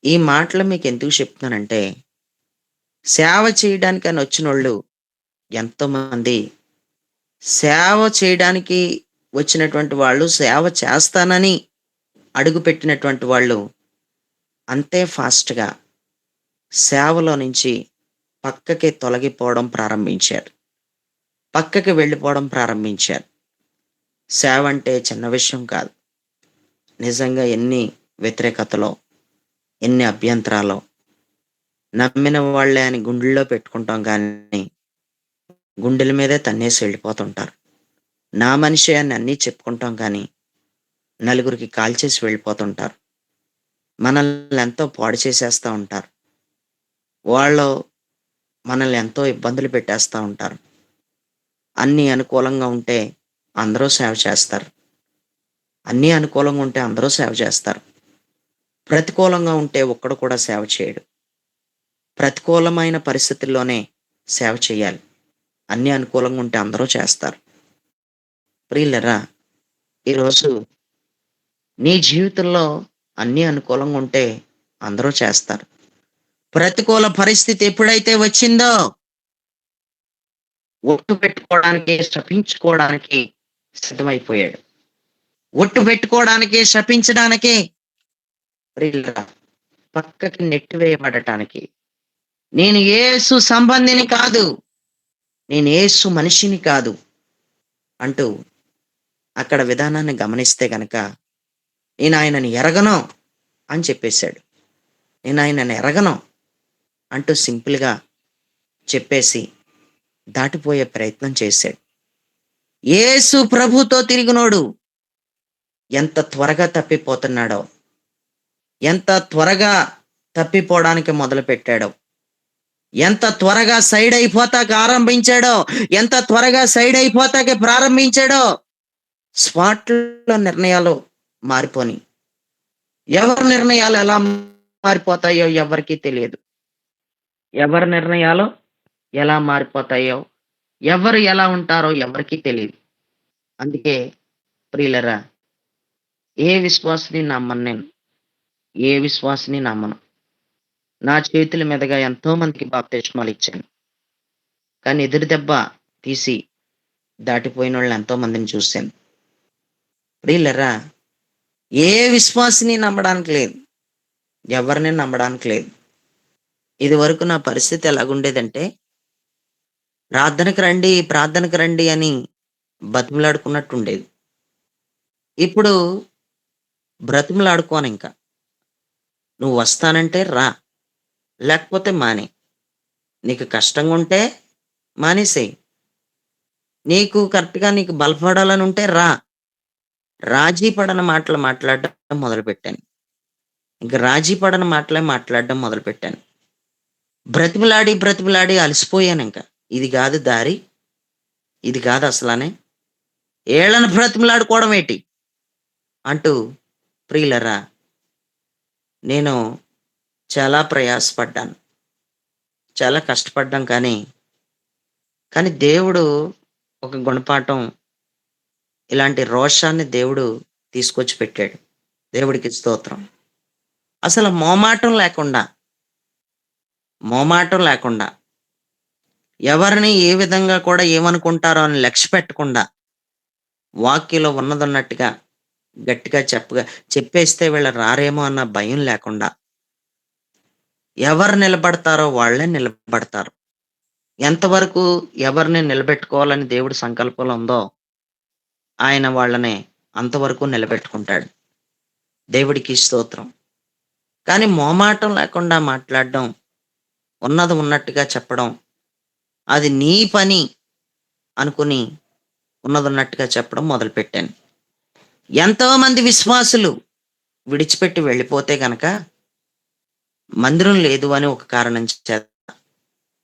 ఈ మాటలు మీకెందుకు చెప్తున్నానంటే, సేవ చేయడానికని వచ్చినోళ్ళు ఎంతోమంది, సేవ చేయడానికి వచ్చినటువంటి వాళ్ళు, సేవ చేస్తానని అడుగుపెట్టినటువంటి వాళ్ళు అంతే ఫాస్ట్‌గా సేవలో నుంచి పక్కకి తొలగిపోవడం ప్రారంభించారు. పక్కకి వెళ్ళిపోవడం ప్రారంభించారు. సేవ అంటే చిన్న విషయం కాదు. నిజంగా ఎన్ని వ్యతిరేకతలో, ఎన్ని అభ్యంతరాలో, నమ్మిన వాళ్ళే అని గుండెల్లో పెట్టుకుంటాం కానీ, గుండెల మీదే తన్నేసి వెళ్ళిపోతుంటారు. నా మనిషే అని అన్నీ చెప్పుకుంటాం కానీ, నలుగురికి కాల్చేసి వెళ్ళిపోతుంటారు. మనల్ని ఎంతో పాడు చేసేస్తా ఉంటారు. వాళ్ళు మనల్ని ఎంతో ఇబ్బందులు పెట్టేస్తా ఉంటారు. అన్నీ అనుకూలంగా ఉంటే అందరూ సేవ చేస్తారు. అన్నీ అనుకూలంగా ఉంటే అందరూ సేవ చేస్తారు. ప్రతికూలంగా ఉంటే ఒక్కడు కూడా సేవ చేయడు. ప్రతికూలమైన పరిస్థితుల్లోనే సేవ చేయాలి. అన్నీ అనుకూలంగా ఉంటే అందరూ చేస్తారు. ప్రియులారా, ఈరోజు నీ జీవితంలో అన్నీ అనుకూలంగా ఉంటే అందరూ చేస్తారు. ప్రతికూల పరిస్థితి ఎప్పుడైతే వచ్చిందో ఒట్టు పెట్టుకోవడానికి, శపించుకోవడానికి సిద్ధమైపోయాడు. ఒట్టు పెట్టుకోవడానికి, శపించడానికి, ప్రియులారా, పక్కకి నెట్టివేయబడటానికి. నేను యేసు సంబంధిని కాదు, నేను యేసు మనిషిని కాదు అంటూ అక్కడ విధానాన్ని గమనిస్తే గనక నేను ఆయనని ఎరగను అని చెప్పేశాడు. నేను ఆయనని ఎరగను అంటూ సింపుల్గా చెప్పేసి దాటిపోయే ప్రయత్నం చేశాడు. యేసు ప్రభుతో తిరిగినోడు ఎంత త్వరగా తప్పిపోతున్నాడో, ఎంత త్వరగా తప్పిపోవడానికి మొదలు పెట్టాడో, ఎంత త్వరగా సైడ్ అయిపోతాక ఆరంభించాడో, ఎంత త్వరగా సైడ్ అయిపోతాకే ప్రారంభించాడో, స్పాట్లో నిర్ణయాలు మారిపోని. ఎవరి నిర్ణయాలు ఎలా మారిపోతాయో ఎవరికీ తెలియదు. ఎవరి నిర్ణయాలు ఎలా మారిపోతాయో, ఎవరు ఎలా ఉంటారో ఎవరికీ తెలియదు. అందుకే ప్రియులరా, ఏ విశ్వాసిని నమ్మను నేను, ఏ విశ్వాసిని నమ్మను. నా చేతుల మీదుగా ఎంతో మందికి బాప్తిస్మాలు ఇచ్చాను, కానీ ఎదురు దెబ్బ తీసి దాటిపోయిన వాళ్ళని ఎంతో మందిని చూశాను. ప్రియులరా, ఏ విశ్వాసిని నమ్మడానికి లేదు, ఎవరిని నమ్మడానికి లేదు. ఇది వరకు నా పరిస్థితి ఎలాగుండేదంటే, ప్రార్థనకు రండి అని బతిమలాడుకున్నట్టు ఉండేది. ఇప్పుడు బ్రతిమలాడుకోను. ఇంకా నువ్వు వస్తానంటే రా, లేకపోతే మానే. నీకు కష్టంగా ఉంటే మానేసేయి. నీకు కరెక్ట్గా నీకు బలపడాలని ఉంటే రా. రాజీ పడని మాటలు మాట్లాడడం మొదలుపెట్టాను. ఇంకా రాజీ పడని మాటలే మాట్లాడడం మొదలుపెట్టాను. బ్రతిమలాడి అలసిపోయాను. ఇంకా ఇది కాదు దారి, ఇది కాదు అసలానే, ఏళ్ళను బ్రతిమలాడుకోవడం ఏంటి అంటూ ప్రియులరా, నేను చాలా ప్రయాసపడ్డాను, చాలా కష్టపడ్డాం. కానీ దేవుడు ఒక గుణపాఠం, ఇలాంటి రోషాన్ని దేవుడు తీసుకొచ్చి పెట్టాడు. దేవుడికి స్తోత్రం. అసలు మోమాటం లేకుండా ఎవరిని ఏ విధంగా కూడా ఏమనుకుంటారో అని లక్ష్య పెట్టకుండా, వాక్యలో ఉన్నదన్నట్టుగా గట్టిగా చెప్పేస్తే వీళ్ళు రారేమో అన్న భయం లేకుండా, ఎవరు నిలబడతారో వాళ్ళే నిలబడతారు. ఎంతవరకు ఎవరిని నిలబెట్టుకోవాలని దేవుడి సంకల్పంలో ఉందో ఆయన వాళ్ళని అంతవరకు నిలబెట్టుకుంటాడు. దేవుడికి స్తోత్రం. కానీ మోమాటం లేకుండా మాట్లాడడం, ఉన్నది ఉన్నట్టుగా చెప్పడం, అది నీ పని అనుకుని ఉన్నది ఉన్నట్టుగా చెప్పడం మొదలుపెట్టాను. ఎంతో మంది విశ్వాసులు విడిచిపెట్టి వెళ్ళిపోతే గనక, మందిరం లేదు అని ఒక కారణం చేత,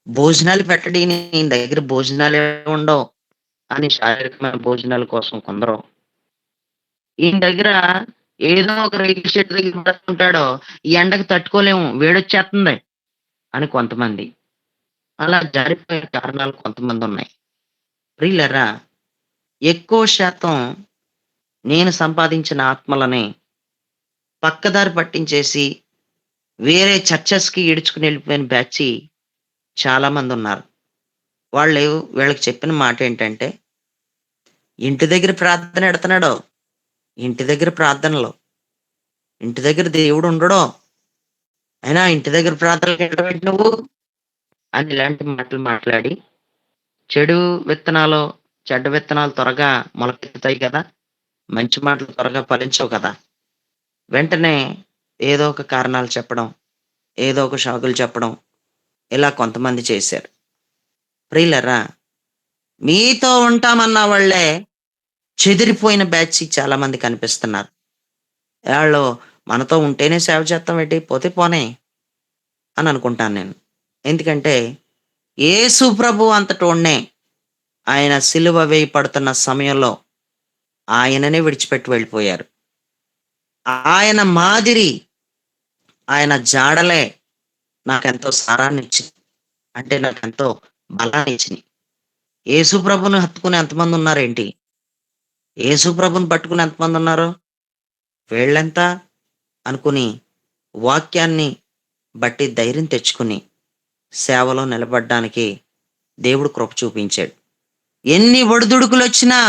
భోజనాలు పెట్టడి, నీ దగ్గర భోజనాలే ఉండవు అని శారీరకమైన భోజనాల కోసం కొందరు, ఈయన దగ్గర ఏదో ఒక రేకుల చెట్టు దగ్గర పడుతుంటాడో, ఈ ఎండకు తట్టుకోలేము వేడొచ్చేస్తుంది అని కొంతమంది, అలా జారిపోయే కారణాలు కొంతమంది ఉన్నాయి. ప్రియులరా, ఎక్కువ శాతం నేను సంపాదించిన ఆత్మలని పక్కదారి పట్టించేసి వేరే చర్చెస్కి ఈడ్చుకుని వెళ్ళిపోయిన బ్యాచ్ చాలా మంది ఉన్నారు. వీళ్ళకి చెప్పిన మాట ఏంటంటే, ఇంటి దగ్గర ప్రార్థన ఎడుతున్నాడో, ఇంటి దగ్గర ప్రార్థనలో, ఇంటి దగ్గర దేవుడు ఉండడో, అయినా ఇంటి దగ్గర ప్రార్థనలకు వెళ్ళడం నువ్వు అని ఇలాంటి మాటలు మాట్లాడి, చెడ్డ విత్తనాలు త్వరగా మొలకెత్తుతాయి కదా, మంచి మాటలు త్వరగా ఫలించవు కదా, వెంటనే ఏదో ఒక కారణాలు చెప్పడం, ఏదో ఒక షాకులు చెప్పడం, ఇలా కొంతమంది చేశారు. ప్రియులరా, మీతో ఉంటామన్న వాళ్ళే చెదిరిపోయిన బ్యాచ్ చాలా మంది కనిపిస్తున్నారు. వాళ్ళు మనతో ఉంటేనే సేవ చేస్తాం ఏంటి, పోతే పోనే అని అనుకుంటాను నేను. ఎందుకంటే యేసు ప్రభు అంతటోడ్నే ఆయన సిలువ వేయబడుతున్న సమయంలో ఆయననే విడిచిపెట్టి వెళ్ళిపోయారు. ఆయన మాదిరి, ఆయన జాడలే నాకెంతో సారాన్ని ఇచ్చింది, అంటే నాకెంతో బలాన్ని ఇచ్చినాయి. యేసు ప్రభుని హత్తుకుని ఎంతమంది ఉన్నారేంటి, యేసు ప్రభుని పట్టుకుని ఎంతమంది ఉన్నారు, వీళ్ళెంత అనుకుని వాక్యాన్ని బట్టి ధైర్యం తెచ్చుకుని సేవలో నిలబడడానికి దేవుడు కృప చూపించాడు. ఎన్ని ఒడిదుడుకులు వచ్చినా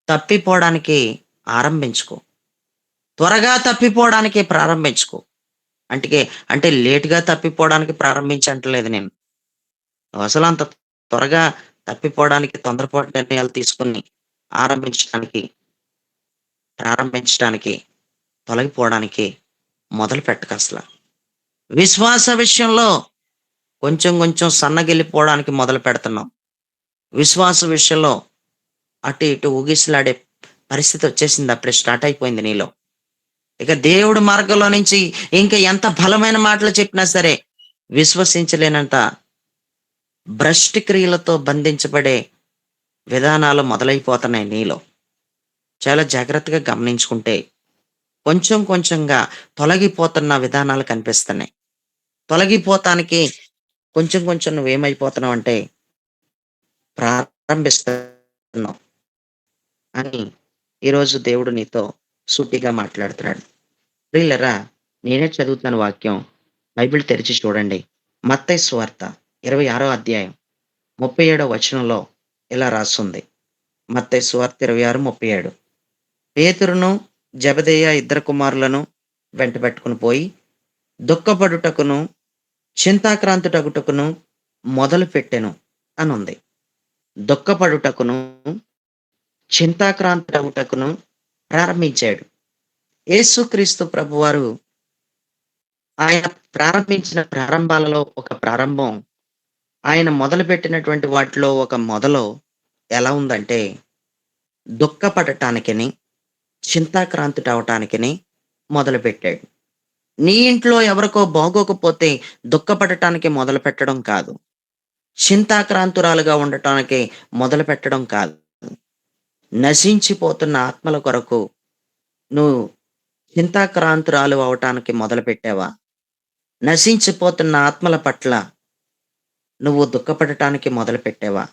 తప్పిపోవడానికి ఆరంభించుకో. త్వరగా తప్పిపోవడానికి ప్రారంభించుకో. అంటే అంటే లేట్‌గా తప్పిపోవడానికి ప్రారంభించంటలేదు నేను. నువ్వసలు అంత త్వరగా తప్పిపోవడానికి తొందరపాటు నిర్ణయాలు తీసుకొని ఆరంభించడానికి, ప్రారంభించడానికి, తొలగిపోవడానికి మొదలు పెట్టకసల. విశ్వాస విషయంలో కొంచెం కొంచెం సన్నగిల్లిపోవడానికి మొదలు పెడుతున్నావు. విశ్వాస విషయంలో అటు ఇటు ఊగిసలాడే పరిస్థితి వచ్చేసింది. అప్పుడే స్టార్ట్ అయిపోయింది నీలో. ఇక దేవుడి మార్గంలో నుంచి ఇంకా ఎంత బలమైన మాటలు చెప్పినా సరే విశ్వసించలేనంత భ్రష్టు క్రియలతో బంధించబడే విధానాలు మొదలైపోతున్నాయి నీలో. చాలా జాగ్రత్తగా గమనించుకుంటే కొంచెం కొంచెంగా తొలగిపోతున్న విధానాలు కనిపిస్తున్నాయి. తొలగిపోతానికి కొంచెం కొంచెం నువ్వేమైపోతున్నావు అంటే ప్రారంభిస్తున్నావు అని ఈరోజు దేవుడు నీతో సూటిగా మాట్లాడుతున్నాడు. ప్రియులరా, నేనే చదువుతున్నాను వాక్యం. బైబిల్ తెరిచి చూడండి. మత్తయి సువార్త 26వ అధ్యాయం 37వ వచనంలో ఇలా రాసుంది. మత్తయి సువార్త 26:37. పేతురును జెబెదయి ఇద్దరు కుమారులను వెంట పెట్టుకుని పోయి దుఃఖపడుటకును చింతాక్రాంతుటకుటకును మొదలు పెట్టెను అనుంది. దుఃఖపడుటకును చింతాక్రాంతుటకుటకును ప్రారంభించాడు. యేసుక్రీస్తు ప్రభువారు ఆయన ప్రారంభించిన ప్రారంభాలలో ఒక ప్రారంభం, ఆయన మొదలుపెట్టినటువంటి వాటిలో ఒక మొదలు ఎలా ఉందంటే దుఃఖపడటానికిని, చింతాక్రాంతుడవటానికిని మొదలుపెట్టాడు. నీ ఇంట్లో ఎవరికో బాగోకపోతే దుఃఖపడటానికి మొదలు పెట్టడం కాదు. చింతాక్రాంతురాలుగా ఉండటానికి మొదలు పెట్టడం కాదు. నశించిపోతున్న ఆత్మల కొరకు నువ్వు చింతాక్రాంతురాలు అవటానికి మొదలు పెట్టావా? నశించిపోతున్న ఆత్మల పట్ల నువ్వు దుఃఖపడటానికి మొదలు పెట్టావా?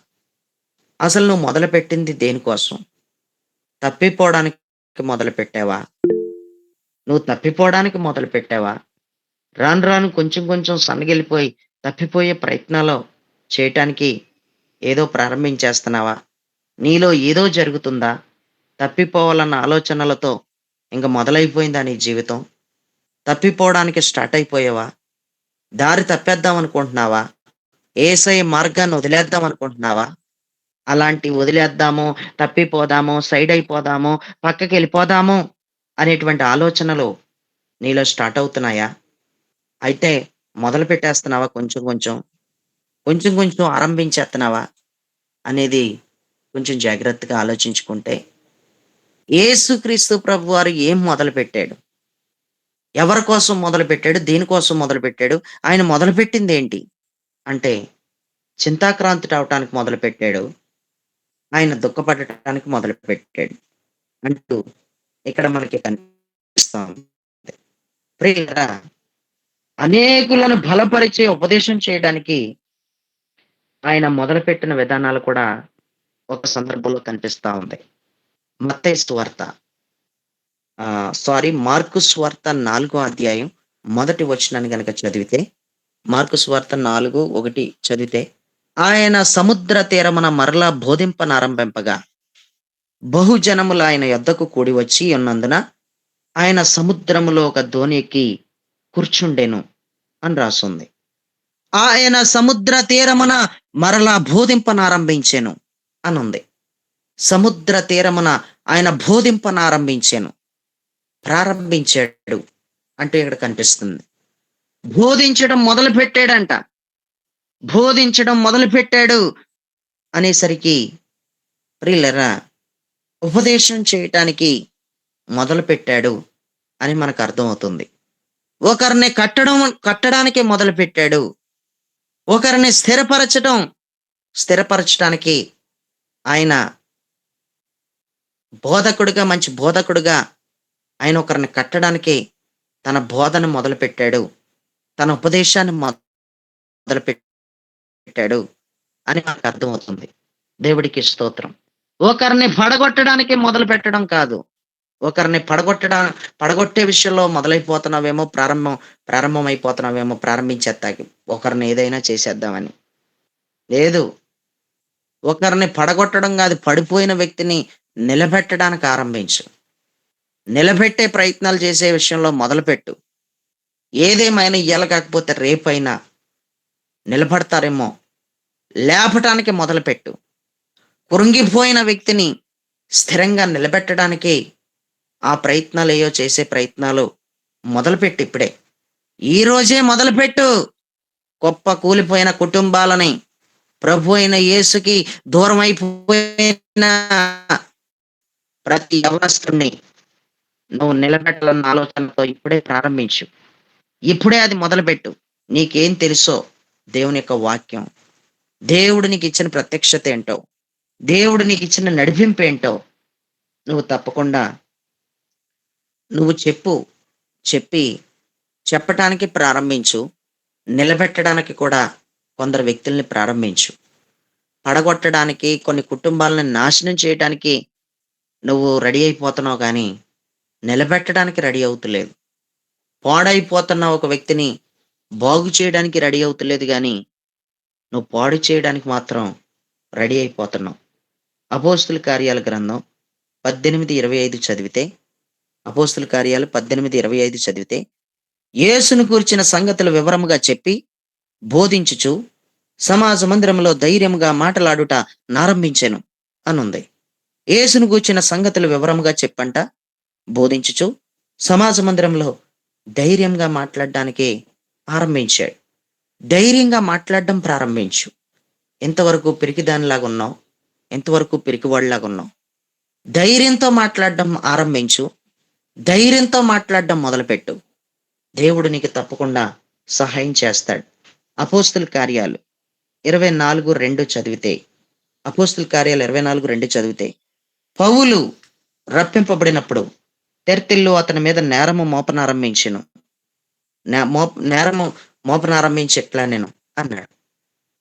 అసలు నువ్వు మొదలుపెట్టింది దేనికోసం? తప్పిపోవడానికి మొదలు పెట్టావా? నువ్వు తప్పిపోవడానికి మొదలు పెట్టావా? రాను రాను కొంచెం కొంచెం సన్నగిల్లిపోయి తప్పిపోయే ప్రయత్నాలు చేయటానికి ఏదో ప్రారంభించేస్తున్నావా? నీలో ఏదో జరుగుతుందా? తప్పిపోవాలన్న ఆలోచనలతో ఇంక మొదలైపోయిందా నీ జీవితం? తప్పిపోవడానికి స్టార్ట్ అయిపోయావా? దారి తప్పేద్దాం అనుకుంటున్నావా? యేసయ్య మార్గాన్ని వదిలేద్దాం అనుకుంటున్నావా? అలాంటి వదిలేద్దాము, తప్పిపోదాము, సైడ్ అయిపోదాము, పక్కకి వెళ్ళిపోదాము అనేటువంటి ఆలోచనలు నీలో స్టార్ట్ అవుతున్నాయా? అయితే మొదలు పెట్టేస్తున్నావా కొంచెం కొంచెం? కొంచెం కొంచెం ఆరంభించేస్తున్నావా? అనేది కొంచెం జాగ్రత్తగా ఆలోచించుకుంటే, యేసుక్రీస్తు ప్రభువారు ఏం మొదలుపెట్టాడు? ఎవరి కోసం మొదలుపెట్టాడు? దేనికోసం మొదలుపెట్టాడు? ఆయన మొదలుపెట్టిందేంటి? అంటే చింతాక్రాంతుడవటానికి మొదలుపెట్టాడు. ఆయన దుఃఖపడటానికి మొదలుపెట్టాడు అంటూ ఇక్కడ మనకి కనిపిస్తా ఉంది. ప్రియులారా, అనేకులను బలపరిచే ఉపదేశం చేయడానికి ఆయన మొదలుపెట్టిన విధానాలు కూడా ఒక సందర్భంలో కనిపిస్తా ఉంది. మత్తయి సువార్త మార్కు సువార్త 4వ అధ్యాయం మొదటి వచనాన్ని గనక చదివితే, మార్కు సువార్త 4:1 చదివితే, ఆయన సముద్ర తీరమున మరలా బోధింపనారంభింపగా బహుజనములు ఆయన యొద్దకు కూడి వచ్చి ఉన్నందున ఆయన సముద్రములో ఒక దోణి ఎక్కి కూర్చుండెను అని రాసుంది. ఆయన సముద్ర తీరమున మరలా బోధింపనారంభించెను అనుంది. సముద్ర తీరమున ఆయన బోధింపనారంభించెను. ప్రారంభించాడు అంటే ఇక్కడ కనిపిస్తుంది. బోధించడం మొదలు పెట్టాడంట. బోధించడం మొదలు పెట్టాడు అనేసరికి ప్రియులరా, ఉపదేశం చేయటానికి మొదలు పెట్టాడు అని మనకు అర్థమవుతుంది. ఒకరిని కట్టడానికి మొదలు పెట్టాడు. ఒకరిని స్థిరపరచడానికి ఆయన బోధకుడుగా, మంచి బోధకుడుగా ఆయన ఒకరిని కట్టడానికి తన బోధన మొదలు పెట్టాడు. తన ఉపదేశాన్ని మొదలు పెట్టాడు అని మనకు అర్థమవుతుంది. దేవుడికి స్తోత్రం. ఒకరిని పడగొట్టడానికి మొదలు పెట్టడం కాదు. ఒకరిని పడగొట్టే విషయంలో మొదలైపోతున్నావేమో, ప్రారంభమైపోతున్నావేమో, ప్రారంభించేస్తాకి ఒకరిని ఏదైనా చేసేద్దామని. లేదు, ఒకరిని పడగొట్టడం కాదు, పడిపోయిన వ్యక్తిని నిలబెట్టడానికి ఆరంభించు. నిలబెట్టే ప్రయత్నాలు చేసే విషయంలో మొదలుపెట్టు. ఏదేమైనా ఇయ్యాల కాకపోతే రేపైనా నిలబడతారేమో, లేపటానికి మొదలుపెట్టు. కృంగిపోయిన వ్యక్తిని స్థిరంగా నిలబెట్టడానికి ఆ ప్రయత్నాలేయో చేసే ప్రయత్నాలు మొదలుపెట్టు ఇప్పుడే. ఈ రోజే మొదలుపెట్టు. గొప్ప కూలిపోయిన కుటుంబాలని ప్రభు అయిన యేసుకి దూరం అయిపోయిన ప్రతి యవనస్తుడిని నువ్వు నిలబెట్టాలన్న ఆలోచనతో ఇప్పుడే ప్రారంభించు. ఇప్పుడే అది మొదలుపెట్టు. నీకేం తెలుసో దేవుని యొక్క వాక్యం, దేవుడు నీకు ఇచ్చిన ప్రత్యక్షత ఏంటో, దేవుడు నీకు ఇచ్చిన నడిపింపు ఏంటో నువ్వు తప్పకుండా నువ్వు చెప్పు. చెప్పి చెప్పటానికి ప్రారంభించు. నిలబెట్టడానికి కూడా కొందరు వ్యక్తుల్ని ప్రారంభించు. పడగొట్టడానికి, కొన్ని కుటుంబాలను నాశనం చేయడానికి నువ్వు రెడీ అయిపోతున్నావు కానీ నిలబెట్టడానికి రెడీ అవుతలేదు. పాడైపోతున్న ఒక వ్యక్తిని బాగు చేయడానికి రెడీ అవుతలేదు కానీ నువ్వు పాడు చేయడానికి మాత్రం రెడీ అయిపోతున్నావు. అపోస్తుల కార్యాల గ్రంథం 18:25 చదివితే, అపోస్తుల కార్యాలు 18:25 చదివితే, యేసును గూర్చిన సంగతులు వివరముగా చెప్పి బోధించుచు సమాజ మందిరంలో ధైర్యముగా మాటలాడుట నారంభించెను అనుంది. యేసును గూర్చిన సంగతులు వివరముగా చెప్పంట, బోధించుచు సమాజ మందిరంలో ధైర్యంగా మాట్లాడడానికి ఆరంభించాడు. ధైర్యంగా మాట్లాడడం ప్రారంభించు. ఎంతవరకు పిరికిదానిలాగా ఉన్నావు, ఎంతవరకు పిరికివాడిలాగా ఉన్నావు. ధైర్యంతో మాట్లాడడం ఆరంభించు. ధైర్యంతో మాట్లాడడం మొదలుపెట్టు. దేవుడు నీకు తప్పకుండా సహాయం చేస్తాడు. అపోస్తుల కార్యాలు 24:2 చదివితే, అపోస్తుల కార్యాలు 24:2 చదివితే, పౌలు రప్పింపబడినప్పుడు తెర్తిల్లు అతని మీద నేరము మోపనారంభించెను. నేరము మోపనారంభించి ఎట్లా నేను అన్నాడు.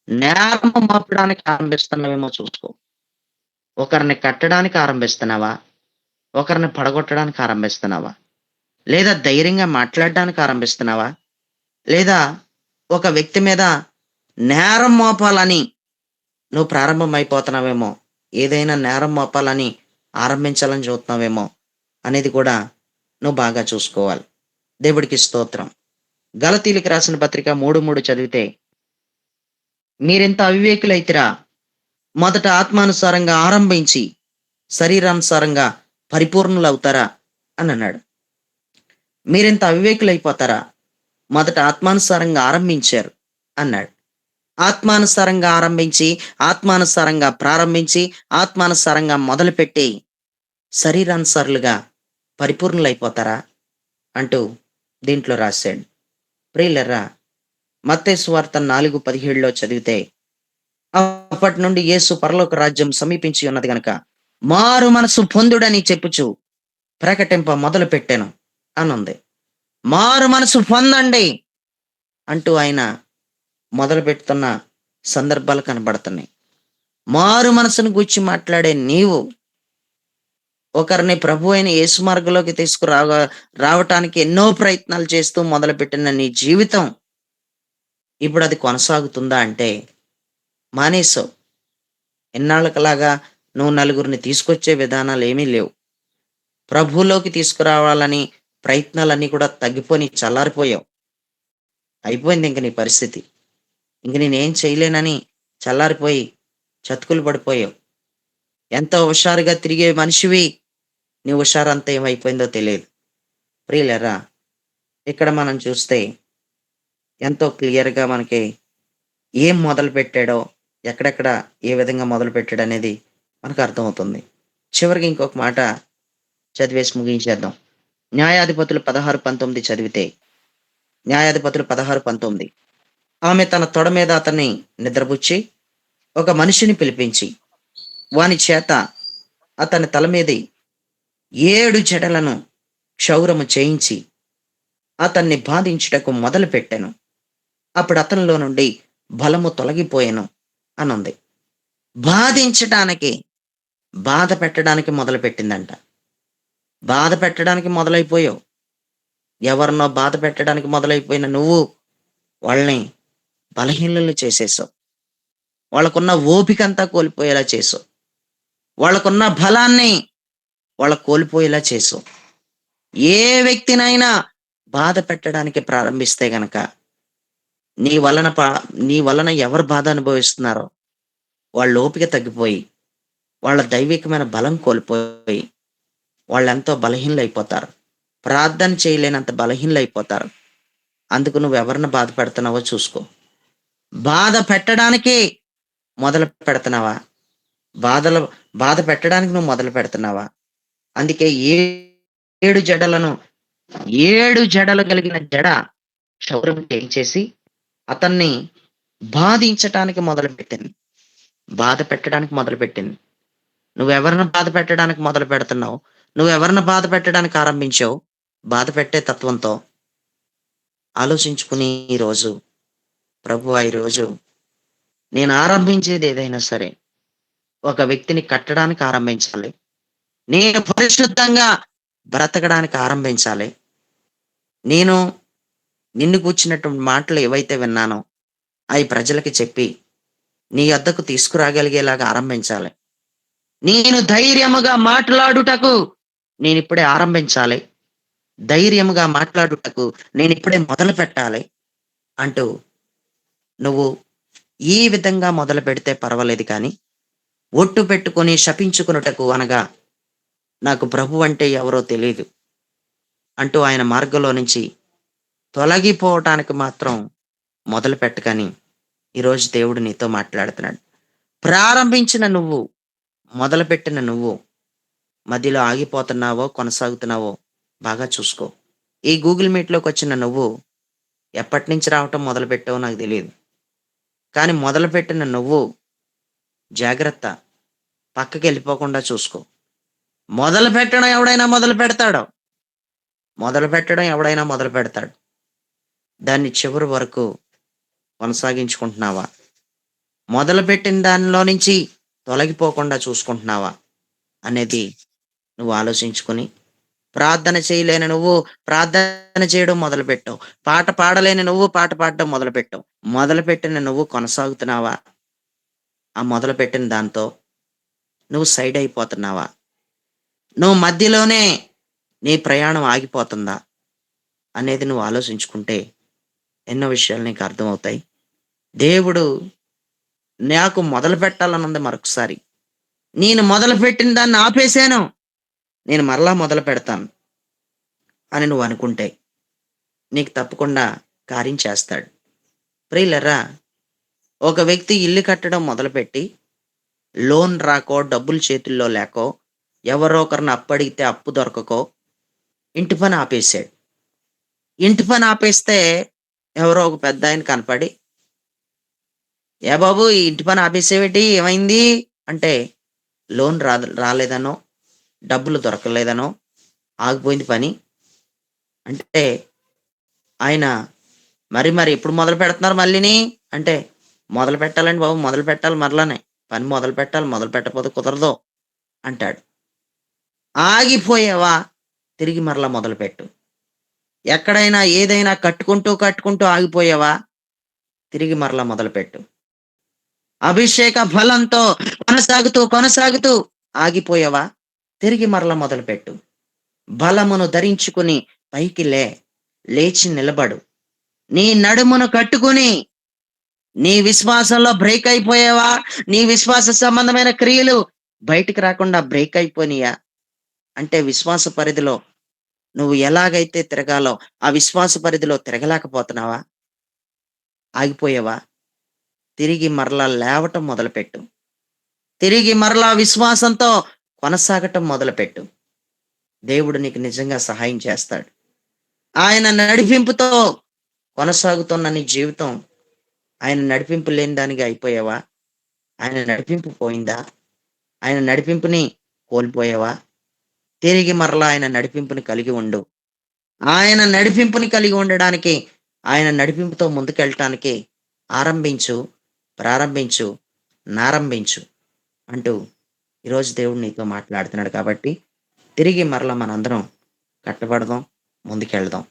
నేరము మోపడానికి ఆరంభిస్తున్నావేమో చూసుకో. ఒకరిని కట్టడానికి ఆరంభిస్తున్నావా, ఒకరిని పడగొట్టడానికి ఆరంభిస్తున్నావా, లేదా ధైర్యంగా మాట్లాడడానికి ఆరంభిస్తున్నావా, లేదా ఒక వ్యక్తి మీద నేరం మోపాలని నువ్వు ప్రారంభమైపోతున్నావేమో, ఏదైనా నేరం మోపాలని ఆరంభించాలని చూస్తున్నావేమో అనేది కూడా నువ్వు బాగా చూసుకోవాలి. దేవుడికి స్తోత్రం. గలతీలకు రాసిన పత్రిక 3:3 చదివితే, మీరెంత అవివేకులైతిరా, మొదట ఆత్మానుసారంగా ఆరంభించి శరీరానుసారంగా పరిపూర్ణులు అవుతారా అని అన్నాడు. మీరెంత అవివేకులైపోతారా, మొదట ఆత్మానుసారంగా ఆరంభించారు అన్నాడు. ఆత్మానుసారంగా ఆరంభించి, ఆత్మానుసారంగా ప్రారంభించి, ఆత్మానుసారంగా మొదలుపెట్టి శరీరానుసారులుగా పరిపూర్ణులైపోతారా అంటూ దీంట్లో రాశాడు. ప్రియులరా, మత్తయి సువార్త 4:17 చదివితే, అప్పటి నుండి యేసు పరలోక రాజ్యం సమీపించి ఉన్నది గనక మారు మనసు పొందుడని చెప్పుచు ప్రకటింప మొదలు పెట్టాను అనుంది. మారు మనసు పొందండి అంటూ ఆయన మొదలు పెడుతున్న సందర్భాలు కనబడుతున్నాయి. మారు మనసును గూర్చి మాట్లాడే నీవు ఒకరిని ప్రభు అయిన యేసు మార్గంలోకి రావటానికి ఎన్నో ప్రయత్నాలు చేస్తూ మొదలుపెట్టిన నీ జీవితం ఇప్పుడు అది కొనసాగుతుందా అంటే మానేసావు. ఎన్నాళ్ళకలాగా నువ్వు నలుగురిని తీసుకొచ్చే విధానాలు ఏమీ లేవు. ప్రభువులోకి తీసుకురావాలని ప్రయత్నాలన్నీ కూడా తగ్గిపోయి చల్లారిపోయావు. అయిపోయింది ఇంక నీ పరిస్థితి. ఇంక నేనేం చేయలేనని చల్లారిపోయి చతుకులు పడిపోయావు. ఎంతో హుషారుగా తిరిగే మనిషివి, నీ హుషారంతా ఏమైపోయిందో తెలియదు. ప్రియులరా, ఇక్కడ మనం చూస్తే ఎంతో క్లియర్గా మనకి ఏం మొదలు పెట్టాడో, ఎక్కడెక్కడ ఏ విధంగా మొదలు పెట్టాడు అనేది మనకు అర్థమవుతుంది. చివరికి ఇంకొక మాట చదివేసి ముగించేద్దాం. న్యాయాధిపతులు 16:19 చదివితే, న్యాయాధిపతులు 16:19, ఆమె తన తొడ మీద అతన్ని నిద్రపుచ్చి ఒక మనిషిని పిలిపించి వాని చేత అతని తల మీది 7 జడలను క్షౌరము చేయించి అతన్ని బాధించుటకు మొదలు పెట్టాను. అప్పుడు అతనిలో నుండి బలము తొలగిపోయాను అనుంది. బాధించటానికి, బాధ పెట్టడానికి మొదలు పెట్టిందంట. బాధ పెట్టడానికి మొదలైపోయావు. ఎవరినో బాధ పెట్టడానికి మొదలైపోయిన నువ్వు వాళ్ళని బలహీనలు చేసేసావు. వాళ్ళకున్న ఓపిక అంతా కోల్పోయేలా చేసావు. వాళ్ళకున్న బలాన్ని వాళ్ళ కోల్పోయేలా చేసావు. ఏ వ్యక్తినైనా బాధ పెట్టడానికి ప్రారంభిస్తే గనక నీ వలన నీ వలన ఎవరు బాధ అనుభవిస్తున్నారో వాళ్ళ ఓపిక తగ్గిపోయి, వాళ్ళ దైవికమైన బలం కోల్పోయి, వాళ్ళెంతో బలహీనలైపోతారు. ప్రార్థన చేయలేనంత బలహీనలైపోతారు. అందుకు నువ్వెవరిని బాధ పెడుతున్నావో చూసుకో. బాధ పెట్టడానికి మొదలు పెడుతున్నావా? బాధలు బాధ పెట్టడానికి నువ్వు మొదలు పెడుతున్నావా? అందుకే 7 జడలను 7 జడలు కలిగిన జడ క్షౌరం చేయించేసి అతన్ని బాధించటానికి మొదలుపెట్టింది. బాధ పెట్టడానికి మొదలుపెట్టింది. నువ్వెవరిని బాధ పెట్టడానికి మొదలు పెడుతున్నావు? నువ్వెవరిని బాధ పెట్టడానికి ఆరంభించావు? బాధ పెట్టే తత్వంతో ఆలోచించుకుని ఈరోజు ప్రభువా ఈరోజు నేను ఆరంభించేది ఏదైనా సరే ఒక వ్యక్తిని కట్టడానికి ఆరంభించాలి. నేను పరిశుద్ధంగా బ్రతకడానికి ఆరంభించాలి. నేను నిన్ను గూర్చినటువంటి మాటలు ఏవైతే విన్నానో అవి ప్రజలకి చెప్పి నీ యొద్దకు తీసుకురాగలిగేలాగా ఆరంభించాలి. నేను ధైర్యముగా మాట్లాడుటకు నేనిప్పుడే ఆరంభించాలి. ధైర్యముగా మాట్లాడుటకు నేనిప్పుడే మొదలు పెట్టాలి అంటూ నువ్వు ఈ విధంగా మొదలు పెడితే పర్వాలేదు కానీ ఒట్టు పెట్టుకొని శపించుకొనుటకు అనగా నాకు ప్రభు అంటే ఎవరో తెలీదు అంటూ ఆయన మార్గంలో నుంచి తొలగిపోవటానికి మాత్రం మొదలు పెట్టకని ఈరోజు దేవుడు నీతో మాట్లాడుతున్నాడు. ప్రారంభించిన నువ్వు, మొదలుపెట్టిన నువ్వు మధ్యలో ఆగిపోతున్నావో, కొనసాగుతున్నావో బాగా చూసుకో. ఈ గూగుల్ మీట్‌లోకి వచ్చిన నువ్వు ఎప్పటినుంచి రావటం మొదలుపెట్టావో నాకు తెలీదు. కానీ మొదలుపెట్టిన నువ్వు జాగ్రత్త. పక్కకెళ్ళిపోకుండా చూసుకో. మొదలుపెట్టడం ఎవడైనా మొదలుపెడతాడు. మొదలుపెట్టడం ఎవడైనా మొదలుపెడతాడు. దాన్ని చివరి వరకు కొనసాగించుకుంటున్నావా? మొదలుపెట్టిన దానిలో నుంచి తొలగిపోకుండా చూసుకుంటున్నావా? అనేది నువ్వు ఆలోచించుకొని ప్రార్థన చేయలేని నువ్వు ప్రార్థన చేయడం మొదలుపెట్టావు. పాట పాడలేని నువ్వు పాట పాడడం మొదలుపెట్టావు. మొదలుపెట్టిన నువ్వు కొనసాగుతున్నావా? ఆ మొదలుపెట్టిన దాంతో నువ్వు సైడ్ అయిపోతున్నావా? నువ్వు మధ్యలోనే నీ ప్రయాణం ఆగిపోతుందా? అనేది నువ్వు ఆలోచించుకుంటే ఎన్నో విషయాలు నీకు అర్థమవుతాయి. దేవుడు నాకు మొదలు పెట్టాలనుంది మరొకసారి. నేను మొదలుపెట్టిన దాన్ని ఆపేశాను. నేను మరలా మొదలు పెడతాను అని నువ్వు అనుకుంటే నీకు తప్పకుండా కార్యం చేస్తాడు. ప్రియులరా, ఒక వ్యక్తి ఇల్లు కట్టడం మొదలుపెట్టి లోన్ రాకో, డబ్బులు చేతుల్లో లేకో, ఎవరో ఒకరిని అప్పడిగితే అప్పు దొరకకో ఇంటి పని ఆపేశాడు. ఇంటి పని ఆపేస్తే ఎవరో ఒక పెద్దాయన కనపడి, "ఏ బాబు ఈ ఇంటి పని ఆపేసావేటి? ఏమైంది?" అంటే లోన్ రాలేదనో, డబ్బులు దొరకలేదనో ఆగిపోయింది పని. అంటే ఆయన మరి ఎప్పుడు మొదలు పెడుతున్నారు మళ్ళీని? అంటే మొదలు పెట్టాలండి బాబు, మొదలు పెట్టాలి మరలానే. పని మొదలు పెట్టాలి, మొదలు పెట్టకపోతే కుదరదు అంటాడు. ఆగిపోయావా? తిరిగి మరలా మొదలుపెట్టు. ఎక్కడైనా ఏదైనా కట్టుకుంటూ ఆగిపోయావా? తిరిగి మరలా మొదలుపెట్టు. అభిషేక బలంతో కొనసాగుతూ ఆగిపోయావా? తిరిగి మరలా మొదలుపెట్టు. బలమును ధరించుకుని పైకి లేచి నిలబడు. నీ నడుమును కట్టుకుని నీ విశ్వాసంలో బ్రేక్ అయిపోయావా? నీ విశ్వాస సంబంధమైన క్రియలు బయటికి రాకుండా బ్రేక్ అయిపోయినాయా? అంటే విశ్వాస పరిధిలో నువ్వు ఎలాగైతే తిరగాలో ఆ విశ్వాస పరిధిలో తిరగలేకపోతున్నావా? ఆగిపోయావా? తిరిగి మరలా లేవటం మొదలుపెట్టు. తిరిగి మరలా విశ్వాసంతో కొనసాగటం మొదలుపెట్టు. దేవుడు నీకు నిజంగా సహాయం చేస్తాడు. ఆయన నడిపింపుతో కొనసాగుతున్న నీ జీవితం ఆయన నడిపింపు లేని దానిగా అయిపోయావా? ఆయన నడిపింపు పోయిందా? ఆయన నడిపింపుని కోల్పోయావా? తిరిగి మరలా ఆయన నడిపింపుని కలిగి ఉండు. ఆయన నడిపింపుని కలిగి ఉండడానికి, ఆయన నడిపింపుతో ముందుకెళ్ళటానికి ప్రారంభించు, నారంభించు అంటూ ఈరోజు దేవుడు నీతో మాట్లాడుతున్నాడు కాబట్టి తిరిగి మరలా మనందరం కట్టబడదాం, ముందుకెళ్దాం.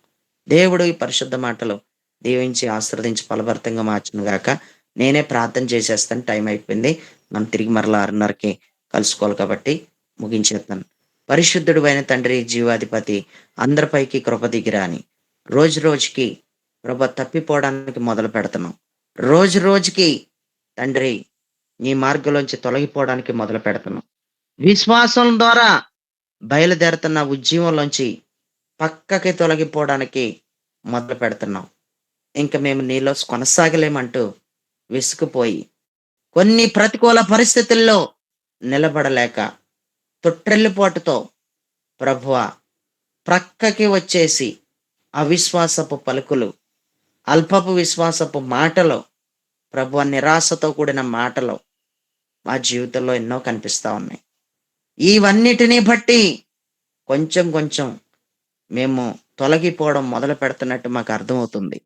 దేవుడు ఈ పరిశుద్ధ మాటలు దీవించి ఆశీర్వదించి ఫలభరితంగా మార్చును గాక. నేనే ప్రార్థన చేసేస్తాను. టైం అయిపోయింది. మనం తిరిగి మరలా 6:30కి కలుసుకోవాలి కాబట్టి ముగించేస్తాను. పరిశుద్ధుడు అయిన తండ్రి, జీవాధిపతి, అందరిపైకి కృప దిగిరాని. రోజు రోజుకి ప్రభా తప్పిపోవడానికి మొదలు పెడుతున్నాం. రోజు రోజుకి తండ్రి నీ మార్గంలోంచి తొలగిపోవడానికి మొదలు పెడుతున్నాం. విశ్వాసం ద్వారా బయలుదేరుతున్న ఉద్యమంలోంచి పక్కకి తొలగిపోవడానికి మొదలు పెడుతున్నాం. ఇంక మేము నీలో కొనసాగలేమంటూ విసుకుపోయి కొన్ని ప్రతికూల పరిస్థితుల్లో నిలబడలేక తొట్రెల్లిపోటుతో ప్రభువా ప్రక్కకి వచ్చేసి అవిశ్వాసపు పలుకులు, అల్పపు విశ్వాసపు మాటలు, ప్రభువా నిరాశతో కూడిన మాటలు మా జీవితంలో ఎన్నో కనిపిస్తా ఉన్నాయి. ఇవన్నిటినీ బట్టి కొంచెం కొంచెం మేము తొలగిపోవడం మొదలు పెడుతున్నట్టు మాకు అర్థమవుతుంది.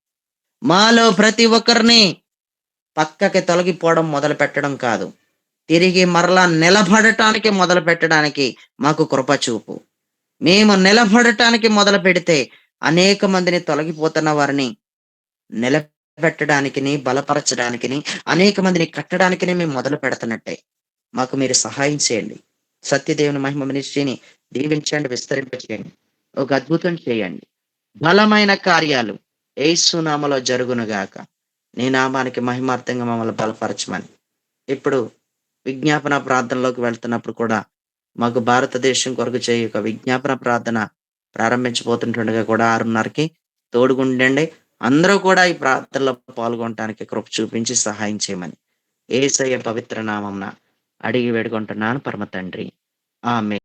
మాలో ప్రతి ఒక్కరిని పక్కకి తొలగిపోవడం మొదలు పెట్టడం కాదు, తిరిగి మరలా నిలబడటానికి మొదలు పెట్టడానికి మాకు కృప చూపు. మేము నిలబడటానికి మొదలు పెడితే అనేక మందిని తొలగిపోతున్న వారిని నిలబెట్టడానికి, బలపరచడానికి, అనేక మందిని కట్టడానికి మేము మొదలు పెడుతున్నట్టే. మాకు మీరు సహాయం చేయండి. సత్యదేవుని మహిమ మినిస్ట్రీని దీవించండి, విస్తరింపచేయండి. ఒక అద్భుతం చేయండి. బలమైన కార్యాలు యేసు నామములో జరుగునుగాక. నీ నామానికి మహిమార్థంగా మమ్మల్ని బలపరచమని ఇప్పుడు విజ్ఞాపన ప్రార్థనలోకి వెళ్తున్నప్పుడు కూడా మాకు భారతదేశం కొరకు చేయి ఒక విజ్ఞాపన ప్రార్థన ప్రారంభించబోతుంటుండగా కూడా 6:30కి తోడుగుండండి. అందరూ కూడా ఈ ప్రార్థనలో పాల్గొనడానికి కృప చూపించి సహాయం చేయమని యేసయ్య పవిత్ర నామమున అడిగి వేడుకుంటున్నాను పరమ తండ్రి. ఆమేన్.